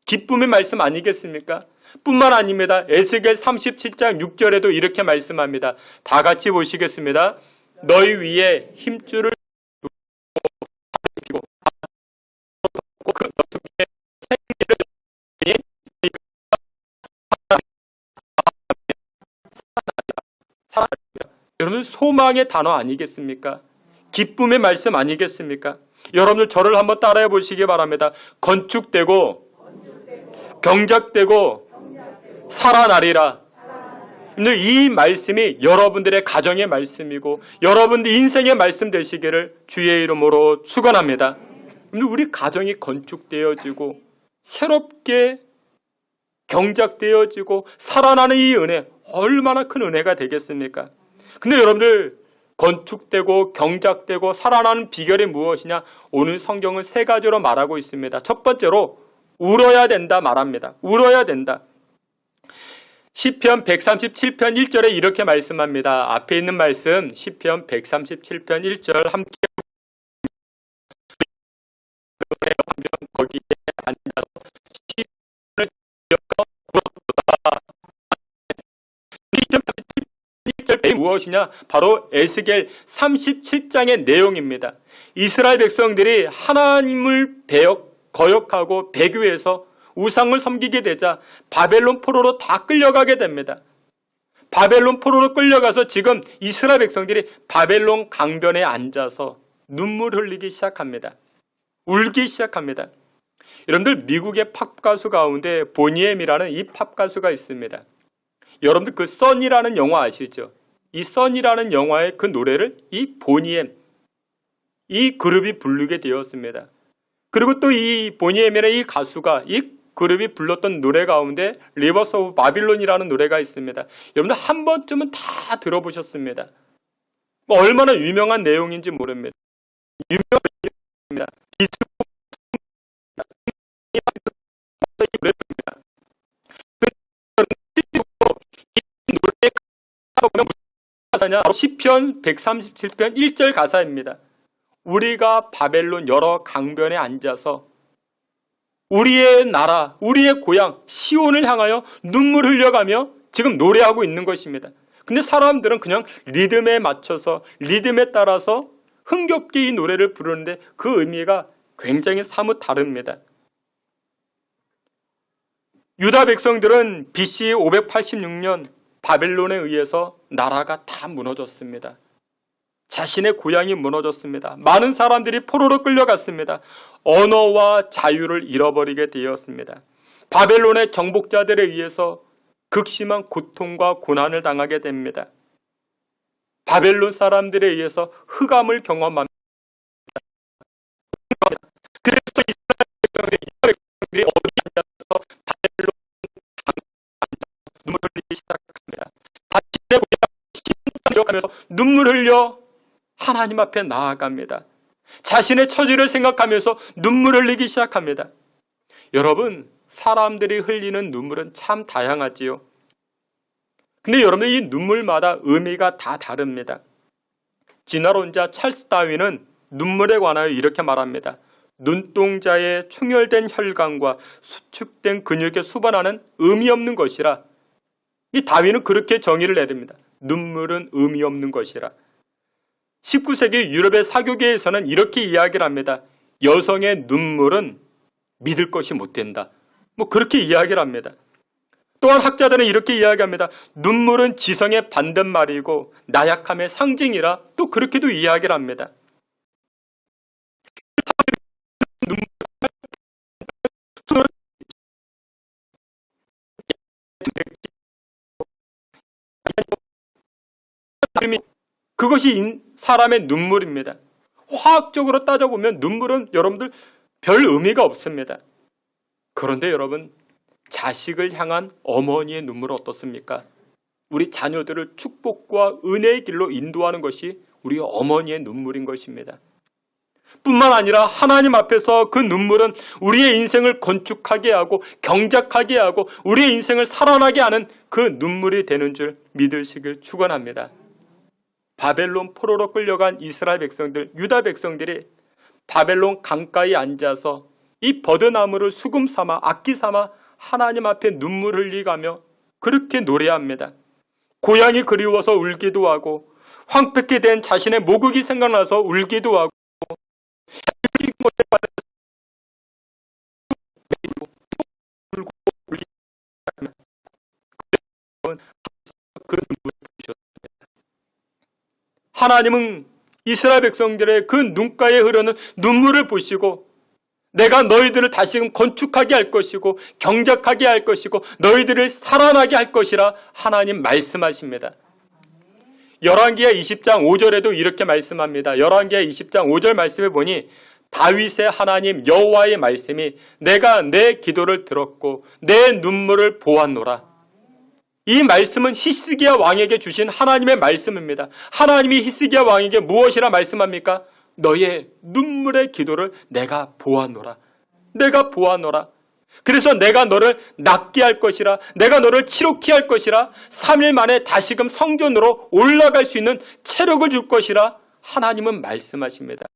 기쁨의 말씀 아니겠습니까? 뿐만 아닙니다. 에스겔 37장 6절에도 이렇게 말씀합니다. 다 같이 보시겠습니다. 너희 위에 힘줄을 두고 그 너희 생기를 여러분, 소망의 단어 아니겠습니까? 기쁨의 말씀 아니겠습니까? 여러분들 저를 한번 따라해 보시기 바랍니다. 건축되고 경작되고 살아나리라. 근데 이 말씀이 여러분들의 가정의 말씀이고 여러분들 인생의 말씀 되시기를 주의 이름으로 축원합니다. 근데 우리 가정이 건축되어지고 새롭게 경작되어지고 살아나는 이 은혜, 얼마나 큰 은혜가 되겠습니까? 근데 여러분들 건축되고 경작되고 살아나는 비결이 무엇이냐? 오늘 성경은 세 가지로 말하고 있습니다. 첫 번째로 울어야 된다 말합니다. 울어야 된다. 시편 137편 1절에 이렇게 말씀합니다. 앞에 있는 말씀 시편 137편 1절 함께 거기에 앉아서 시편을 울었도다. 시편 1절이 무엇이냐? 바로 에스겔 37장의 내용입니다. 이스라엘 백성들이 하나님을 거역하고 배교해서 우상을 섬기게 되자 바벨론 포로로 다 끌려가게 됩니다. 바벨론 포로로 끌려가서 지금 이스라엘 백성들이 바벨론 강변에 앉아서 눈물 흘리기 시작합니다. 울기 시작합니다. 여러분들 미국의 팝 가수 가운데 보니엠이라는 이 팝 가수가 있습니다. 여러분들 그 선이라는 영화 아시죠? 이 선이라는 영화의 그 노래를 이 보니엠, 이 그룹이 부르게 되었습니다. 그리고 또 이 보니엠이라는 이 가수가 이 그룹이 불렀던 노래 가운데 리버스 오브 바빌론이라는 노래가 있습니다. 여러분들 한 번쯤은 다 들어보셨습니다. 얼마나 유명한 내용인지 모릅니다. 유명합니다. 이 노래의 가사냐? 시편 137편 1절 가사입니다. 우리가 바벨론 여러 강변에 앉아서 우리의 나라, 우리의 고향 시온을 향하여 눈물 흘려가며 지금 노래하고 있는 것입니다. 근데 사람들은 그냥 리듬에 맞춰서 리듬에 따라서 흥겹게 이 노래를 부르는데 그 의미가 굉장히 사뭇 다릅니다. 유다 백성들은 BC 586년 바벨론에 의해서 나라가 다 무너졌습니다. 자신의 고향이 무너졌습니다. 많은 사람들이 포로로 끌려갔습니다. 언어와 자유를 잃어버리게 되었습니다. 바벨론의 정복자들에 의해서 극심한 고통과 고난을 당하게 됩니다. 바벨론 사람들에 의해서 흑암을 경험합니다. 그래서 이스라엘 백성들이 어디 앉아서 바벨론 눈물 흘리기 시작합니다. 자신의 고향 기억하면서 눈물 흘려 하나님 앞에 나아갑니다. 자신의 처지를 생각하면서 눈물 흘리기 시작합니다. 여러분, 사람들이 흘리는 눈물은 참 다양하지요. 근데 여러분, 이 눈물마다 의미가 다 다릅니다. 진화론자 찰스 다윈은 눈물에 관하여 이렇게 말합니다. 눈동자의 충혈된 혈관과 수축된 근육에 수반하는 의미 없는 것이라. 이 다윈은 그렇게 정의를 내립니다. 눈물은 의미 없는 것이라. 19세기 유럽의 사교계에서는 이렇게 이야기를 합니다. 여성의 눈물은 믿을 것이 못 된다. 그렇게 이야기를 합니다. 또한 학자들은 이렇게 이야기합니다. 눈물은 지성의 반대말이고 나약함의 상징이라 또 그렇게도 이야기를 합니다. 그것이 사람의 눈물입니다. 화학적으로 따져보면 눈물은 여러분들 별 의미가 없습니다. 그런데 여러분, 자식을 향한 어머니의 눈물은 어떻습니까? 우리 자녀들을 축복과 은혜의 길로 인도하는 것이 우리 어머니의 눈물인 것입니다. 뿐만 아니라 하나님 앞에서 그 눈물은 우리의 인생을 건축하게 하고 경작하게 하고 우리의 인생을 살아나게 하는 그 눈물이 되는 줄 믿으시길 축원합니다. 바벨론 포로로 끌려간 이스라엘 백성들, 유다 백성들이 바벨론 강가에 앉아서 이 버드나무를 수금 삼아 악기 삼아 하나님 앞에 눈물 흘리가며 그렇게 노래합니다. 고향이 그리워서 울기도 하고 황폐케 된 자신의 모국이 생각나서 울기도 하고 그 눈물을 보셨습니다. 하나님은 이스라엘 백성들의 그 눈가에 흐르는 눈물을 보시고 내가 너희들을 다시금 건축하게 할 것이고 경작하게 할 것이고 너희들을 살아나게 할 것이라 하나님 말씀하십니다. 열왕기하 20장 5절에도 이렇게 말씀합니다. 열왕기하 20장 5절 말씀에 보니 다윗의 하나님 여호와의 말씀이 내가 내 기도를 들었고 내 눈물을 보았노라. 이 말씀은 히스기야 왕에게 주신 하나님의 말씀입니다. 하나님이 히스기야 왕에게 무엇이라 말씀합니까? 너의 눈물의 기도를 내가 보았노라. 내가 보았노라. 그래서 내가 너를 낫게 할 것이라, 내가 너를 치료케 할 것이라, 3일 만에 다시금 성전으로 올라갈 수 있는 체력을 줄 것이라 하나님은 말씀하십니다.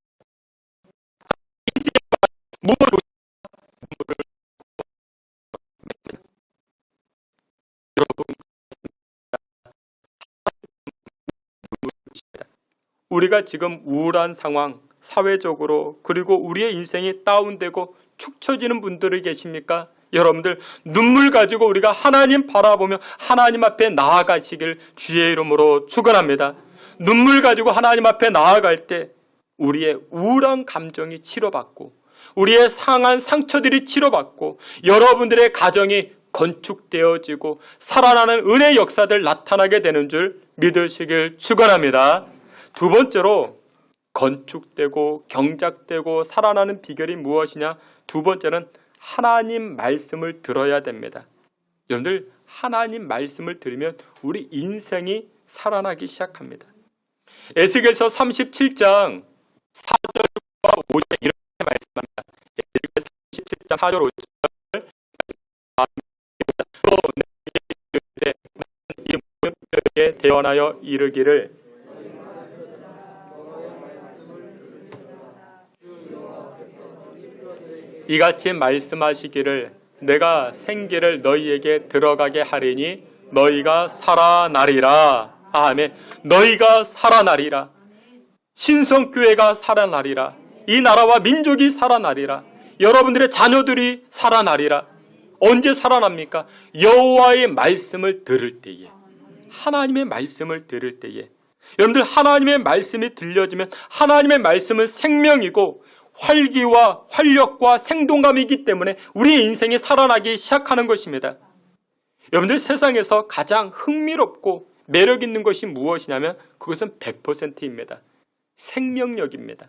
우리가 지금 우울한 상황, 사회적으로 그리고 우리의 인생이 다운되고 축 처지는 분들이 계십니까? 여러분들 눈물 가지고 우리가 하나님 바라보며 하나님 앞에 나아가시길 주의 이름으로 축원합니다. 눈물 가지고 하나님 앞에 나아갈 때 우리의 우울한 감정이 치료받고 우리의 상한 상처들이 치료받고 여러분들의 가정이 건축되어지고 살아나는 은혜의 역사들 나타나게 되는 줄 믿으시길 축원합니다. 두 번째로 건축되고 경작되고 살아나는 비결이 무엇이냐? 두 번째는 하나님 말씀을 들어야 됩니다. 여러분들 하나님 말씀을 들으면 우리 인생이 살아나기 시작합니다. 에스겔서 37장 4절과 5절 이렇게 말씀합니다. 에스겔 37장 4절 5절 에 대언하여 이르기를 이같이 말씀하시기를 내가 생기를 너희에게 들어가게 하리니 너희가 살아나리라. 아멘. 너희가 살아나리라. 신성교회가 살아나리라. 이 나라와 민족이 살아나리라. 여러분들의 자녀들이 살아나리라. 언제 살아납니까? 여호와의 말씀을 들을 때에, 하나님의 말씀을 들을 때에. 여러분들 하나님의 말씀이 들려지면 하나님의 말씀은 생명이고 활기와 활력과 생동감이기 때문에 우리의 인생이 살아나기 시작하는 것입니다. 여러분들 세상에서 가장 흥미롭고 매력 있는 것이 무엇이냐면 그것은 100%입니다. 생명력입니다.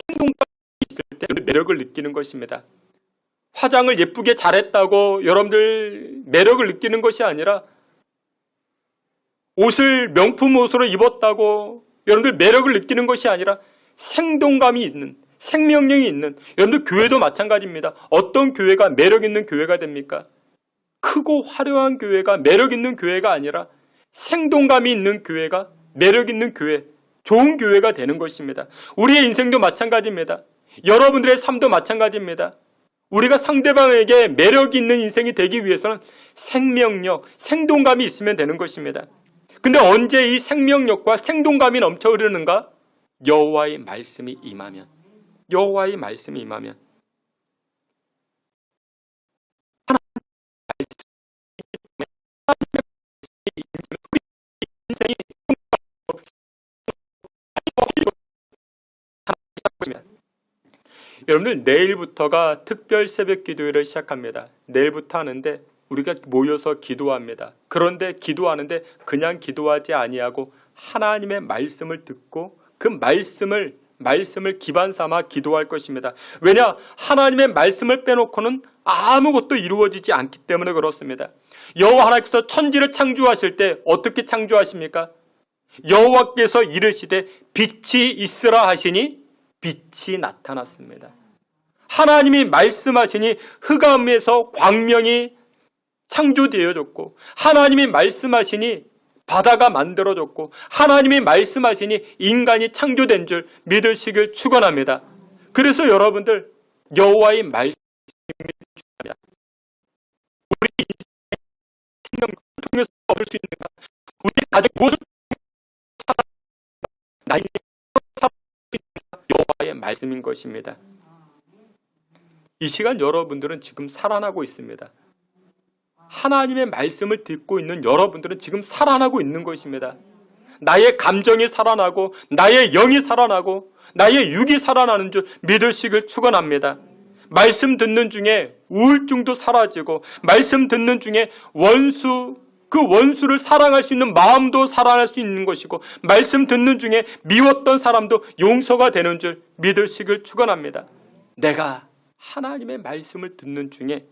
생동감이 있을 때 매력을 느끼는 것입니다. 화장을 예쁘게 잘했다고 여러분들 매력을 느끼는 것이 아니라 옷을 명품 옷으로 입었다고 여러분들 매력을 느끼는 것이 아니라 생동감이 있는, 생명력이 있는, 여러분들 교회도 마찬가지입니다. 어떤 교회가 매력 있는 교회가 됩니까? 크고 화려한 교회가 매력 있는 교회가 아니라 생동감이 있는 교회가 매력 있는 교회, 좋은 교회가 되는 것입니다. 우리의 인생도 마찬가지입니다. 여러분들의 삶도 마찬가지입니다. 우리가 상대방에게 매력 있는 인생이 되기 위해서는 생명력, 생동감이 있으면 되는 것입니다. 근데 언제 이 생명력과 생동감이 넘쳐 흐르는가? 여호와의 말씀이 임하면, 여호와의 말씀이 임하면. 인생이 여러분들 내일부터가 특별 새벽 기도회를 시작합니다. 내일부터 하는데 우리가 모여서 기도합니다. 그런데 기도하는데 그냥 기도하지 아니하고 하나님의 말씀을 듣고 그 말씀을 기반 삼아 기도할 것입니다. 왜냐? 하나님의 말씀을 빼놓고는 아무것도 이루어지지 않기 때문에 그렇습니다. 여호와 하나님께서 천지를 창조하실 때 어떻게 창조하십니까? 여호와께서 이르시되 빛이 있으라 하시니 빛이 나타났습니다. 하나님이 말씀하시니 흑암에서 광명이 창조되어졌고, 하나님이 말씀하시니 바다가 만들어졌고, 하나님이 말씀하시니 인간이 창조된 줄 믿으시길 축원합니다. 그래서 여러분들, 여호와의 말씀이 중요합니다. 우리 인생의 생명을 통해서 얻을 수 있는가? 우리 가족 무엇을 나의 여호와의 말씀인 것입니다. 이 시간 여러분들은 지금 살아나고 있습니다. 하나님의 말씀을 듣고 있는 여러분들은 지금 살아나고 있는 것입니다. 나의 감정이 살아나고 나의 영이 살아나고 나의 육이 살아나는 줄 믿으시길 축원합니다. 말씀 듣는 중에 우울증도 사라지고, 말씀 듣는 중에 그 원수를 사랑할 수 있는 마음도 살아날 수 있는 것이고, 말씀 듣는 중에 미웠던 사람도 용서가 되는 줄 믿으시길 축원합니다. 내가 하나님의 말씀을 듣는 중에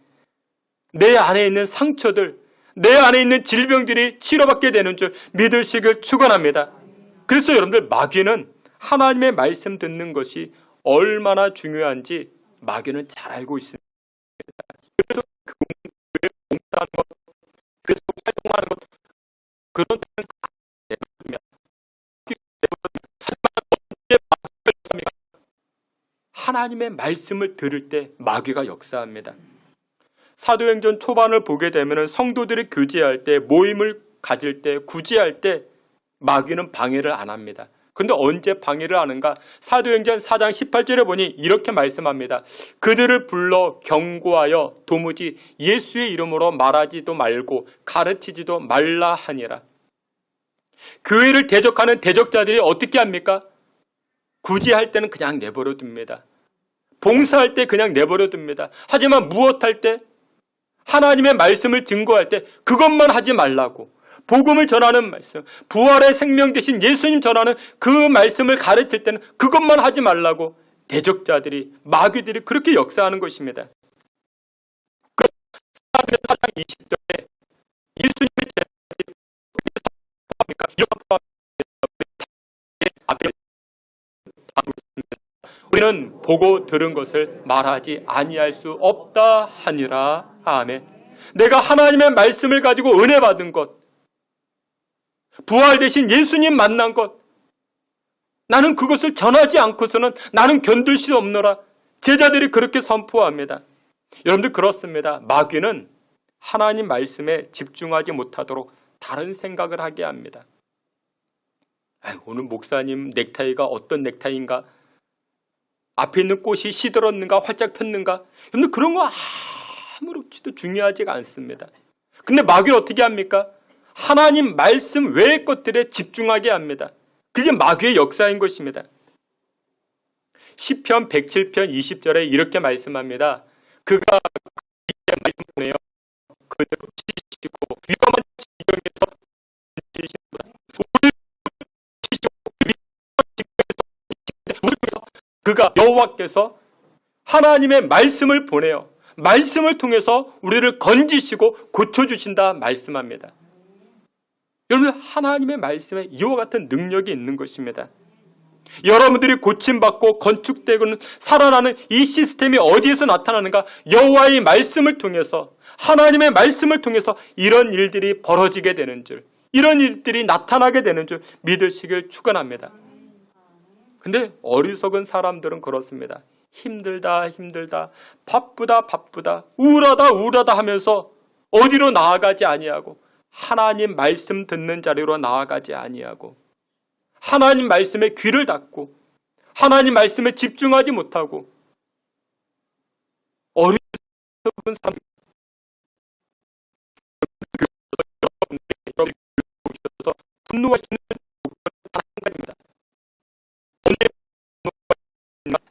내 안에 있는 상처들, 내 안에 있는 질병들이 치료받게 되는 줄 믿으시길 축원합니다. 그래서 여러분들, 마귀는 하나님의 말씀 듣는 것이 얼마나 중요한지 마귀는 잘 알고 있습니다. 그래서 그 공부하는 것, 그래서 활동하는 것, 그런 하나님의 말씀을 들을 때 마귀가 역사합니다. 사도행전 초반을 보게 되면 성도들이 교제할 때, 모임을 가질 때, 구제할 때 마귀는 방해를 안 합니다. 그런데 언제 방해를 하는가? 사도행전 4장 18절에 보니 이렇게 말씀합니다. 그들을 불러 경고하여 도무지 예수의 이름으로 말하지도 말고 가르치지도 말라 하니라. 교회를 대적하는 대적자들이 어떻게 합니까? 구제할 때는 그냥 내버려 둡니다. 봉사할 때 그냥 내버려 둡니다. 하지만 무엇할 때? 하나님의 말씀을 증거할 때 그것만 하지 말라고, 복음을 전하는 말씀, 부활의 생명 되신 예수님 전하는 그 말씀을 가르칠 때는 그것만 하지 말라고 대적자들이, 마귀들이 그렇게 역사하는 것입니다. 그 4장 20절에 예수님의 제자들이 우리는 보고 들은 것을 말하지 아니할 수 없다 하니라. 아멘. 내가 하나님의 말씀을 가지고 은혜 받은 것, 부활 되신 예수님 만난 것, 나는 그것을 전하지 않고서는 나는 견딜 수 없노라. 제자들이 그렇게 선포합니다. 여러분들, 그렇습니다. 마귀는 하나님 말씀에 집중하지 못하도록 다른 생각을 하게 합니다. 오늘 목사님 넥타이가 어떤 넥타이인가? 앞에 있는 꽃이 시들었는가? 활짝 폈는가? 여러분들, 그런 거 아무렇지도 중요하지가 않습니다. 근데 마귀는 어떻게 합니까? 하나님 말씀 외의 것들에 집중하게 합니다. 그게 마귀의 역사인 것입니다. 시편 107편 20절에 이렇게 말씀합니다. 그가 그의 말씀 보내어 그대로 치시고 위험한 지경에서 그가 여호와께서 하나님의 말씀을 보내어 말씀을 통해서 우리를 건지시고 고쳐주신다 말씀합니다. 여러분, 하나님의 말씀에 이와 같은 능력이 있는 것입니다. 여러분들이 고침받고 건축되고는 살아나는 이 시스템이 어디에서 나타나는가? 여호와의 말씀을 통해서, 하나님의 말씀을 통해서 이런 일들이 벌어지게 되는 줄, 이런 일들이 나타나게 되는 줄 믿으시길 축원합니다. 근데 어리석은 사람들은 그렇습니다. 힘들다, 바쁘다, 우울하다 하면서 어디로 나아가지 아니하고, 하나님 말씀 듣는 자리로 나아가지 아니하고, 하나님 말씀에 귀를 닫고 하나님 말씀에 집중하지 못하고 어리석은 사람, 분노하시는 하나님입니다.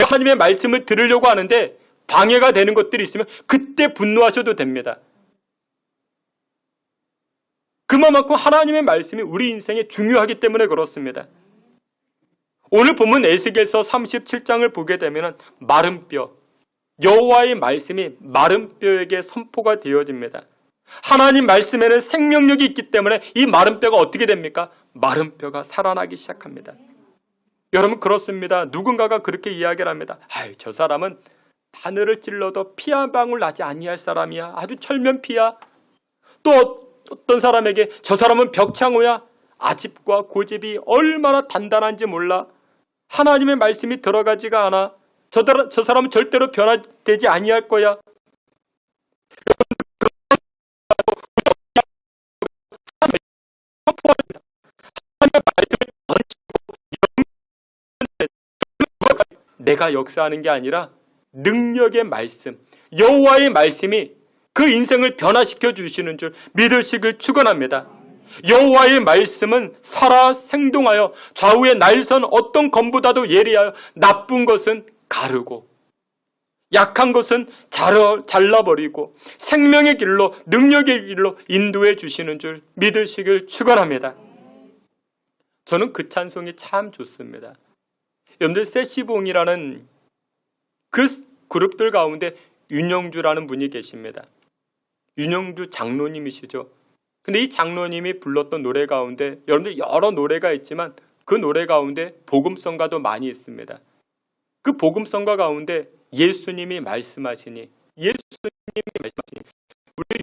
하나님의 말씀을 들으려고 하는데 방해가 되는 것들이 있으면 그때 분노하셔도 됩니다. 그만큼 하나님의 말씀이 우리 인생에 중요하기 때문에 그렇습니다. 오늘 본문 에스겔서 37장을 보게 되면 마른 뼈, 여호와의 말씀이 마른 뼈에게 선포가 되어집니다. 하나님 말씀에는 생명력이 있기 때문에 이 마른 뼈가 어떻게 됩니까? 마른 뼈가 살아나기 시작합니다. 여러분 그렇습니다. 누군가가 그렇게 이야기를 합니다. 아유, 저 사람은 바늘을 찔러도 피 한 방울 나지 아니할 사람이야. 아주 철면피야. 또 어떤 사람에게 저 사람은 벽창호야. 아집과 고집이 얼마나 단단한지 몰라. 하나님의 말씀이 들어가지가 않아. 저 사람은 절대로 변화되지 아니할 거야. 내가 역사하는 게 아니라 능력의 말씀, 여호와의 말씀이 그 인생을 변화시켜 주시는 줄 믿으시길 축원합니다. 여호와의 말씀은 살아 생동하여 좌우의 날선 어떤 검보다도 예리하여 나쁜 것은 가르고 약한 것은 잘라버리고 생명의 길로 능력의 길로 인도해 주시는 줄 믿으시길 축원합니다. 저는 그 찬송이 참 좋습니다. 여러분들 세시봉이라는 그 그룹들 가운데 윤영주라는 분이 계십니다. 윤영주 장로님이시죠. 근데 이 장로님이 불렀던 노래 가운데 여러분들 여러 노래가 있지만 그 노래 가운데 복음성가도 많이 있습니다. 그 복음성가 가운데 예수님이 말씀하시니 우리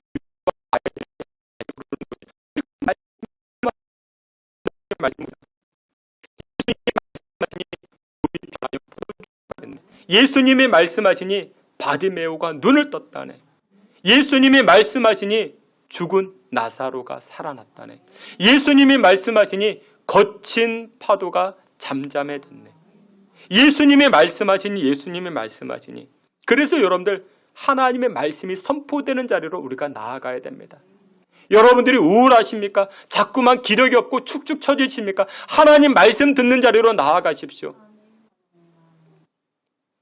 예수님이 말씀하시니 바디메오가 눈을 떴다네. 예수님이 말씀하시니 죽은 나사로가 살아났다네. 예수님이 말씀하시니 거친 파도가 잠잠해졌네. 예수님이 말씀하시니 그래서 여러분들 하나님의 말씀이 선포되는 자리로 우리가 나아가야 됩니다. 여러분들이 우울하십니까? 자꾸만 기력이 없고 축축 처지십니까? 하나님 말씀 듣는 자리로 나아가십시오.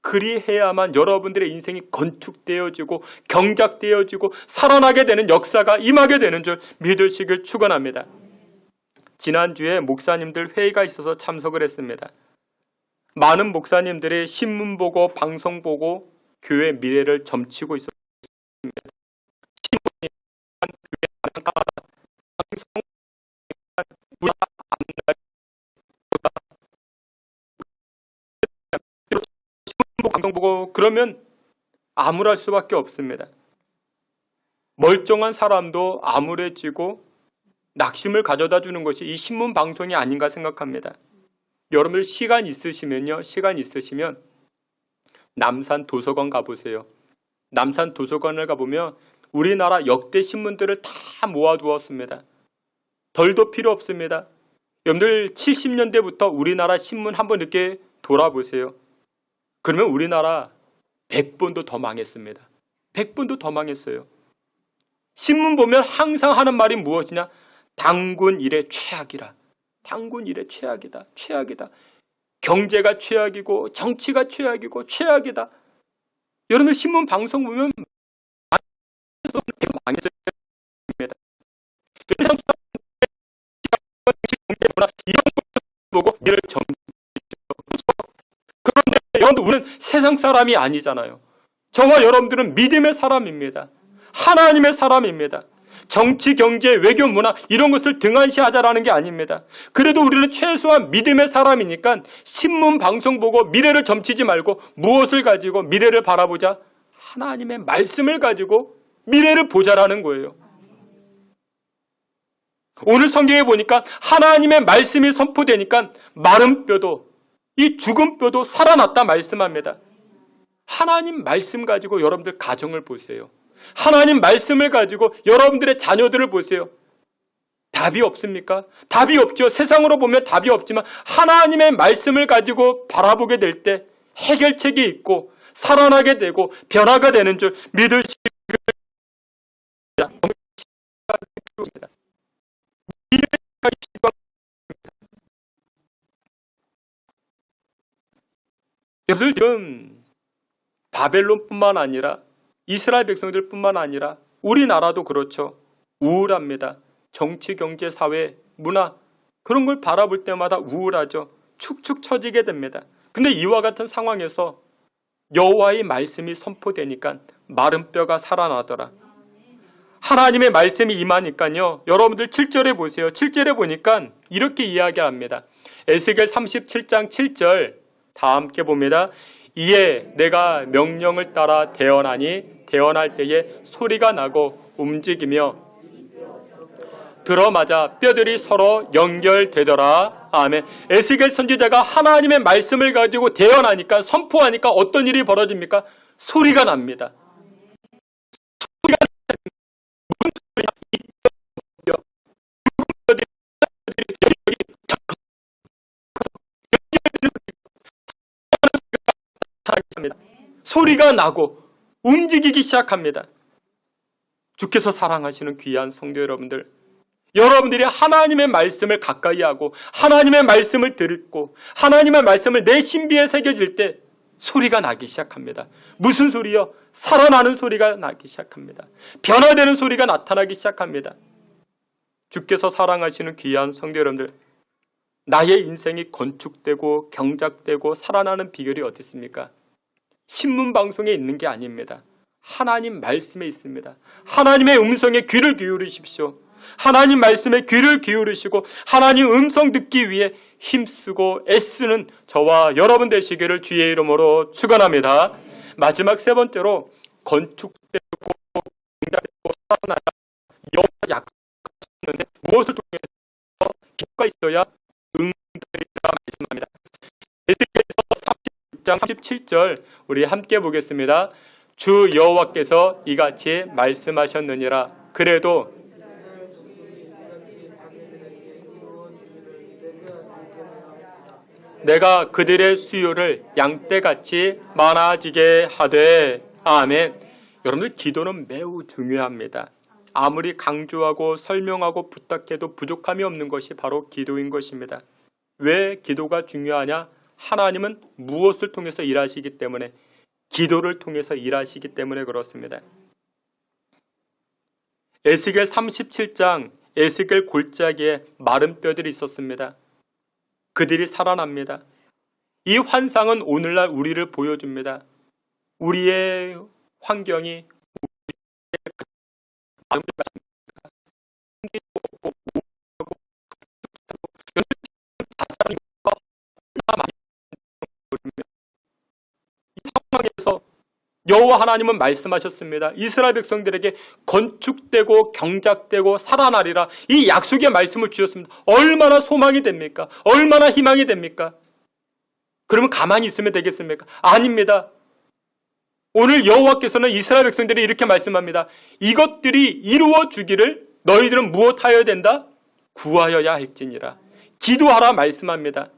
그리해야만 여러분들의 인생이 건축되어지고 경작되어지고 살아나게 되는 역사가 임하게 되는 줄 믿으시길 축원합니다. 지난주에 목사님들 회의가 있어서 참석을 했습니다. 많은 목사님들이 신문 보고 방송 보고 교회 미래를 점치고 있었습니다. 신문이 교회 방송 방송 보고 그러면 암울할 수밖에 없습니다. 멀쩡한 사람도 암울해지고 낙심을 가져다 주는 것이 이 신문 방송이 아닌가 생각합니다. 여러분들 시간 있으시면 남산 도서관 가보세요. 남산 도서관을 가보면 우리나라 역대 신문들을 다 모아두었습니다. 덜도 필요 없습니다. 여러분들 70년대부터 우리나라 신문 한번 이렇게 돌아보세요. 그러면 우리나라 100번도 더 망했습니다. 100번도 더 망했어요. 신문 보면 항상 하는 말이 무엇이냐? 당군 일의 최악이라. 당군 일의 최악이다. 최악이다. 경제가 최악이고 정치가 최악이고 최악이다. 여러분 신문 방송 보면 망했습니다. 이런 걸 보고 이를 그런데 여러분들 우리는 세상 사람이 아니잖아요. 저와 여러분들은 믿음의 사람입니다. 하나님의 사람입니다. 정치, 경제, 외교, 문화 이런 것을 등한시하자라는 게 아닙니다. 그래도 우리는 최소한 믿음의 사람이니까 신문, 방송 보고 미래를 점치지 말고 무엇을 가지고 미래를 바라보자? 하나님의 말씀을 가지고 미래를 보자라는 거예요. 오늘 성경에 보니까 하나님의 말씀이 선포되니까 마른 뼈도 이 죽은 뼈도 살아났다 말씀합니다. 하나님 말씀 가지고 여러분들 가정을 보세요. 하나님 말씀을 가지고 여러분들의 자녀들을 보세요. 답이 없습니까? 답이 없죠. 세상으로 보면 답이 없지만 하나님의 말씀을 가지고 바라보게 될 때 해결책이 있고 살아나게 되고 변화가 되는 줄 믿으시길 바랍니다. 여러분들 지금 바벨론뿐만 아니라 이스라엘 백성들뿐만 아니라 우리나라도 그렇죠. 우울합니다. 정치, 경제, 사회, 문화 그런 걸 바라볼 때마다 우울하죠. 축축 처지게 됩니다. 근데 이와 같은 상황에서 여호와의 말씀이 선포되니까 마른 뼈가 살아나더라. 하나님의 말씀이 임하니까요. 여러분들 7절에 보세요. 7절에 보니까 이렇게 이야기합니다. 에스겔 37장 7절 다 함께 봅니다. 이에 내가 명령을 따라 대언하니 대언할 때에 소리가 나고 움직이며 들어맞아 뼈들이 서로 연결되더라. 아멘. 에스겔 선지자가 하나님의 말씀을 가지고 대언하니까 선포하니까 어떤 일이 벌어집니까? 소리가 납니다. 소리가 나고 움직이기 시작합니다. 주께서 사랑하시는 귀한 성도 여러분들, 여러분들이 하나님의 말씀을 가까이 하고 하나님의 말씀을 듣고 하나님의 말씀을 내 신비에 새겨질 때 소리가 나기 시작합니다. 무슨 소리요? 살아나는 소리가 나기 시작합니다. 변화되는 소리가 나타나기 시작합니다. 주께서 사랑하시는 귀한 성도 여러분들, 나의 인생이 건축되고 경작되고 살아나는 비결이 어디 있습니까? 신문 방송에 있는 게 아닙니다. 하나님 말씀에 있습니다. 하나님의 음성에 귀를 기울이십시오. 하나님 말씀에 귀를 기울이시고 하나님 음성 듣기 위해 힘쓰고 애쓰는 저와 여러분 되시기를 주의 이름으로 축원합니다. 마지막 세 번째로 건축되고 경작되고 살아나야 여호와 약속하셨는데 무엇을 통해서 기도가 있어야 응답이라 말씀합니다. 에스겔서 36장 37절 우리 함께 보겠습니다. 주 여호와께서 이같이 말씀하셨느니라. 그래도 내가 그들의 수요를 양떼같이 많아지게 하되. 아멘. 여러분들 기도는 매우 중요합니다. 아무리 강조하고 설명하고 부탁해도 부족함이 없는 것이 바로 기도인 것입니다. 왜 기도가 중요하냐? 하나님은 무엇을 통해서 일하시기 때문에, 기도를 통해서 일하시기 때문에 그렇습니다. 에스겔 37장 에스겔 골짜기에 마른 뼈들이 있었습니다. 그들이 살아납니다. 이 환상은 오늘날 우리를 보여줍니다. 우리의 환경이 이 상황에서 여호와 하나님은 말씀하셨습니다. 이스라엘 백성들에게 건축되고 경작되고 살아나리라. 이 약속의 말씀을 주셨습니다. 얼마나 소망이 됩니까? 얼마나 희망이 됩니까? 그러면 가만히 있으면 되겠습니까? 아닙니다. 오늘 여호와께서는 이스라엘 백성들이 이렇게 말씀합니다. 이것들이 이루어지기를 너희들은 무엇하여야 된다? 구하여야 할지니라. 기도하라 말씀합니다.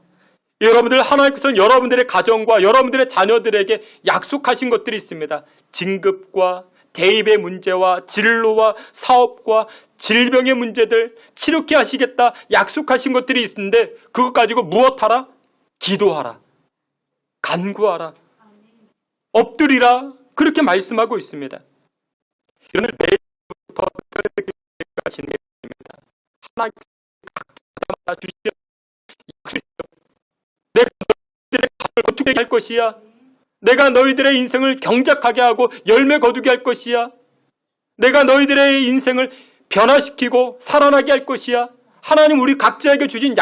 여러분들, 하나님께서는 여러분들의 가정과 여러분들의 자녀들에게 약속하신 것들이 있습니다. 진급과 대입의 문제와 진로와 사업과 질병의 문제들 치료케 하시겠다 약속하신 것들이 있는데 그것 가지고 무엇하라? 기도하라. 간구하라. 엎드리라. 그렇게 말씀하고 있습니다. 이런 내일부터 기도가 진행됩니다. 하나님께서 각자마다 주시는 약속이죠. 내가 너희들의 가정을 건축하게 할 것이야. 내가 너희들의 인생을 경작하게 하고 열매 거두게 할 것이야. 내가 너희들의 인생을 변화시키고 살아나게 할 것이야. 하나님 우리 각자에게 주신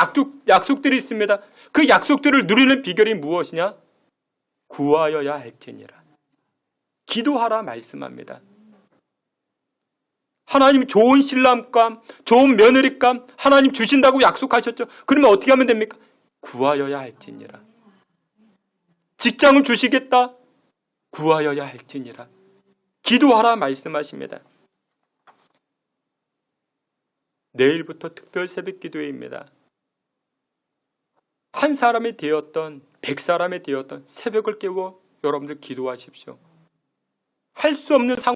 약속들이 있습니다. 그 약속들을 누리는 비결이 무엇이냐? 구하여야 할지니라. 기도하라 말씀합니다. 하나님 좋은 신랑감, 좋은 며느리감 하나님 주신다고 약속하셨죠. 그러면 어떻게 하면 됩니까? 구하여야 할지니라. 직장을 주시겠다? 구하여야 할지니라. 기도하라 말씀하십니다. 내일부터 특별 새벽 기도회입니다. 한 사람이 되었던 100사람이 되었던 새벽을 깨워 여러분들 기도하십시오. 할 수 없는 상황에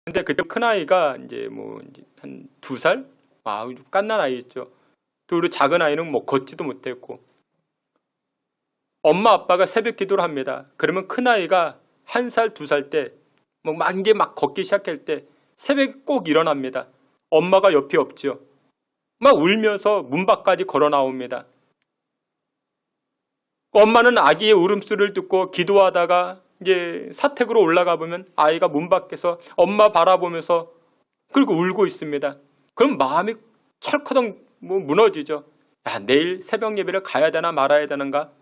근데 그때 큰 아이가 이제 한 2살? 깐난 아이였죠. 또 우리 작은 아이는 뭐 걷지도 못했고, 엄마 아빠가 새벽 기도를 합니다. 그러면 큰 아이가 1살, 2살 때 이게 막 걷기 시작할 때 새벽에 꼭 일어납니다. 엄마가 옆에 없죠. 막 울면서 문 밖까지 걸어 나옵니다. 엄마는 아기의 울음소리를 듣고 기도하다가 이제 사택으로 올라가 보면 아이가 문 밖에서 엄마 바라보면서 그리고 울고 있습니다. 그럼 마음이 철커덩 무너지죠. 야, 내일 새벽 예배를 가야 되나 말아야 되는가?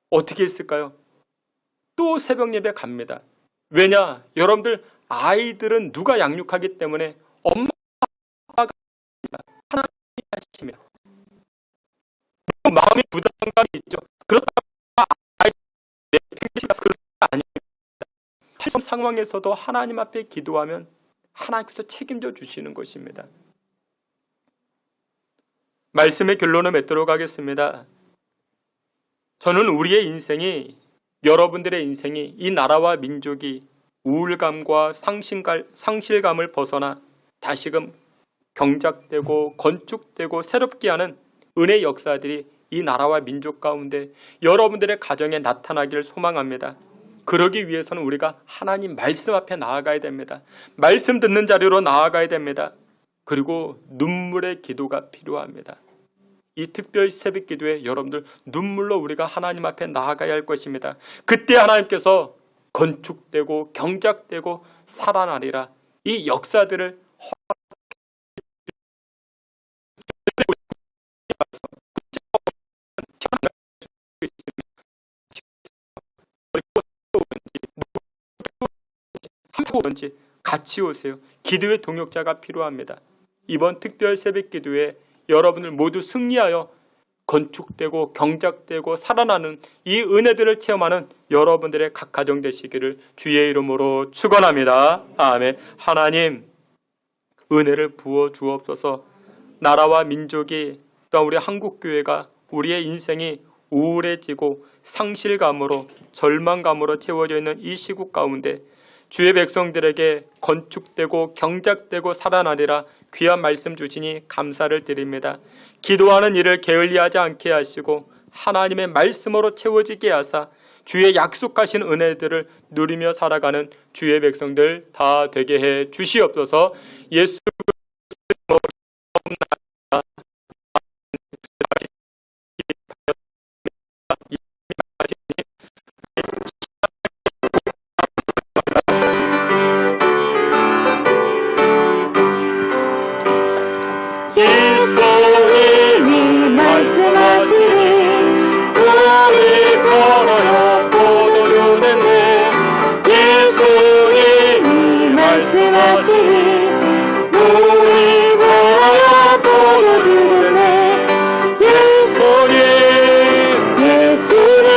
어떻게 했을까요? 또 새벽 예배 갑니다. 왜냐? 여러분들 아이들은 누가 양육하기 때문에 엄마 아빠가 하나님이 하십니다. 마음이 부담감이 있죠. 그렇다고 아이 내 평시가 그런 게 아닙니다. 이런 상황에서도 하나님 앞에 기도하면 하나님께서 책임져 주시는 것입니다. 말씀의 결론을 맺도록 하겠습니다. 저는 우리의 인생이, 여러분들의 인생이, 이 나라와 민족이 우울감과 상실감을 벗어나 다시금 경작되고 건축되고 새롭게 하는 은혜의 역사들이 이 나라와 민족 가운데 여러분들의 가정에 나타나기를 소망합니다. 그러기 위해서는 우리가 하나님 말씀 앞에 나아가야 됩니다. 말씀 듣는 자리로 나아가야 됩니다. 그리고 눈물의 기도가 필요합니다. 이 특별 새벽 기도에 여러분들 눈물로 우리가 하나님 앞에 나아가야 할 것입니다. 그때 하나님께서 건축되고 경작되고 살아나리라. 이 역사들을 한국인지 같이 오세요. 기도의 동역자가 필요합니다. 이번 특별 새벽 기도에 여러분들 모두 승리하여 건축되고 경작되고 살아나는 이 은혜들을 체험하는 여러분들의 각 가정 되시기를 주의 이름으로 축원합니다. 아멘. 하나님 은혜를 부어 주옵소서. 나라와 민족이 또 우리 한국교회가 우리의 인생이 우울해지고 상실감으로 절망감으로 채워져 있는 이 시국 가운데 주의 백성들에게 건축되고 경작되고 살아나리라 귀한 말씀 주시니 감사를 드립니다. 기도하는 일을 게을리하지 않게 하시고 하나님의 말씀으로 채워지게 하사 주의 약속하신 은혜들을 누리며 살아가는 주의 백성들 다 되게 해 주시옵소서. 예수 예수님이 말씀하시니 우리 걸어요 포도주 됐네. 예수님이 말씀하시니 우리 걸어요 포도주 됐네. 예수님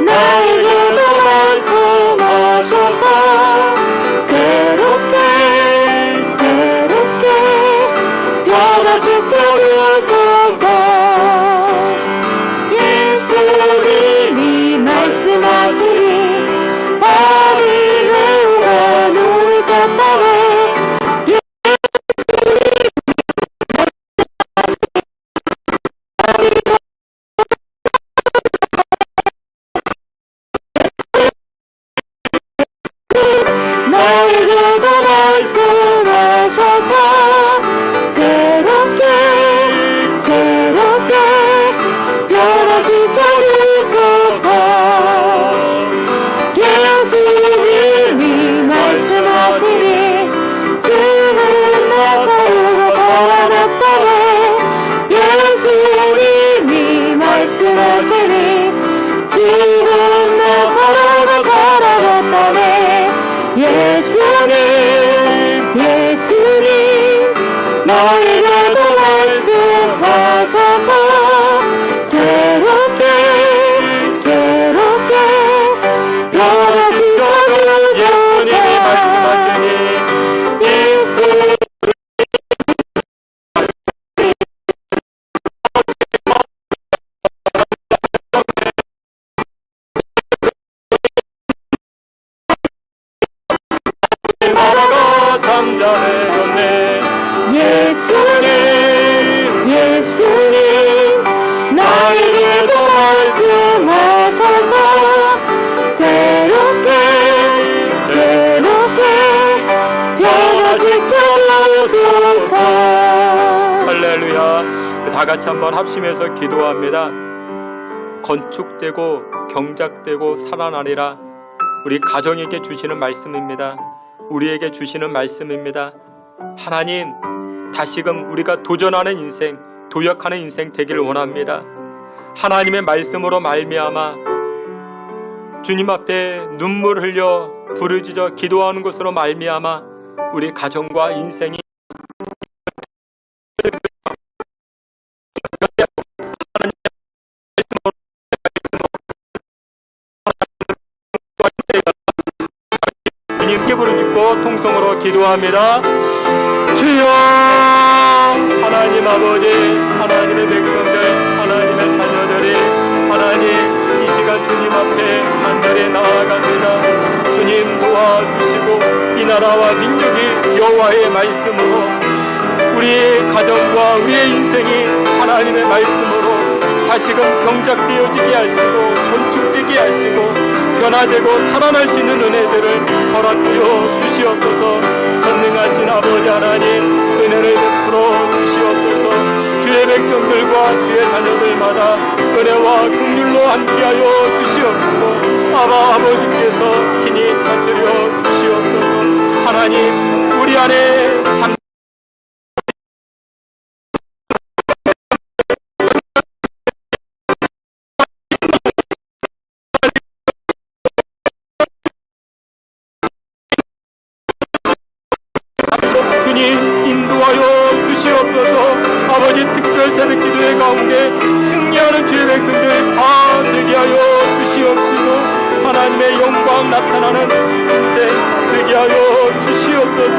나에게도 말씀하셔서 새롭게 변화시켜주소서. 예수님이 말씀하시니 밤이 외우가 눈을 떴다네. 나에게도 말씀하셔서 새롭게 변화시켜주소서. 예수님이 말씀하시니 주는 나사로가 살아났다네. 예수님이 말씀하시니 주는 나사로가 살아났다네. 예수님 너희들도 말씀하셔서 새롭게 변화시켜주소서. 예수님이 말씀하시니 잠자내렸네. 예수님 다 같이 한번 합심해서 기도합니다. 건축되고 경작되고 살아나리라. 우리 가정에게 주시는 말씀입니다. 우리에게 주시는 말씀입니다. 하나님, 다시금 우리가 도전하는 인생, 도약하는 인생 되기를 원합니다. 하나님의 말씀으로 말미암아 주님 앞에 눈물 흘려 부르짖어 기도하는 것으로 말미암아 우리 가정과 인생이 주님께 부르짖고 통성으로 기도합니다. 주여, 하나님 아버지, 하나님의 백성들, 하나님의 자녀들이 하나님 이 시간 주님 앞에 간절히 나아갑니다. 주님 도와주시고 이 나라와 민족이 여호와의 말씀으로 우리의 가정과 우리의 인생이 하나님의 말씀으로 다시금 경작되어지게 하시고 건축되게 하시고 변화되고 살아날 수 있는 은혜들을 허락하여 주시옵소서. 전능하신 아버지 하나님, 은혜를 베풀어 주시옵소서. 주의 백성들과 주의 자녀들마다 은혜와 긍휼로 함께하여 주시옵시고 아바 아버지께서 친히 다스려 주시옵소서. 하나님, 우리 안에 잠 주님 인도하여 주시옵소서. 아버지, 특별 새벽 기도회 가운데 승리하는 주의 백성들 다 되게 하여 주시옵시고 하나님의 영광 나타나는 인생 되게 하여 주시옵소서.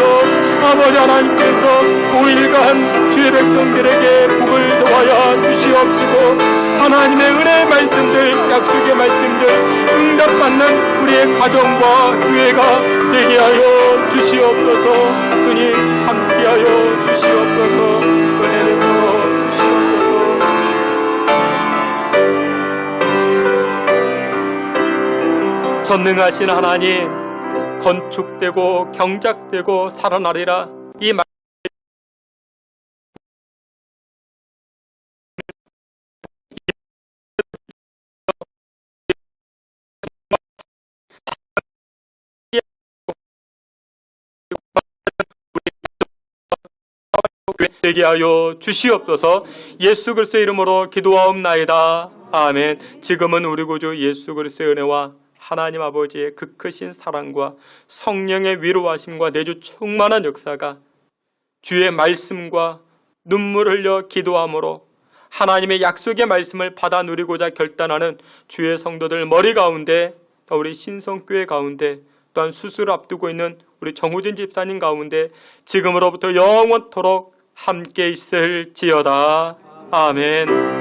아버지 하나님께서 5일간 주의 백성들에게 복을 도와야 주시옵시고 하나님의 은혜의 말씀들, 약속의 말씀들 응답받는 우리의 가정과 교회가 되게 하여 주시옵소서. 주님 함께하여 주시옵소서. 은혜 베풀어 주시옵소서. 전능하신 하나님, 건축되고 경작되고 살아나리라. 이 말 되게 하여 주시옵소서. 예수 그리스도의 이름으로 기도하옵나이다. 아멘. 지금은 우리 구주 예수 그리스도의 은혜와 하나님 아버지의 그 크신 사랑과 성령의 위로하심과 내주 충만한 역사가 주의 말씀과 눈물 흘려 기도함으로 하나님의 약속의 말씀을 받아 누리고자 결단하는 주의 성도들 머리 가운데, 또 우리 신성교회 가운데, 또한 수술을 앞두고 있는 우리 정우진 집사님 가운데 지금으로부터 영원토록 함께 있을지어다. 아멘.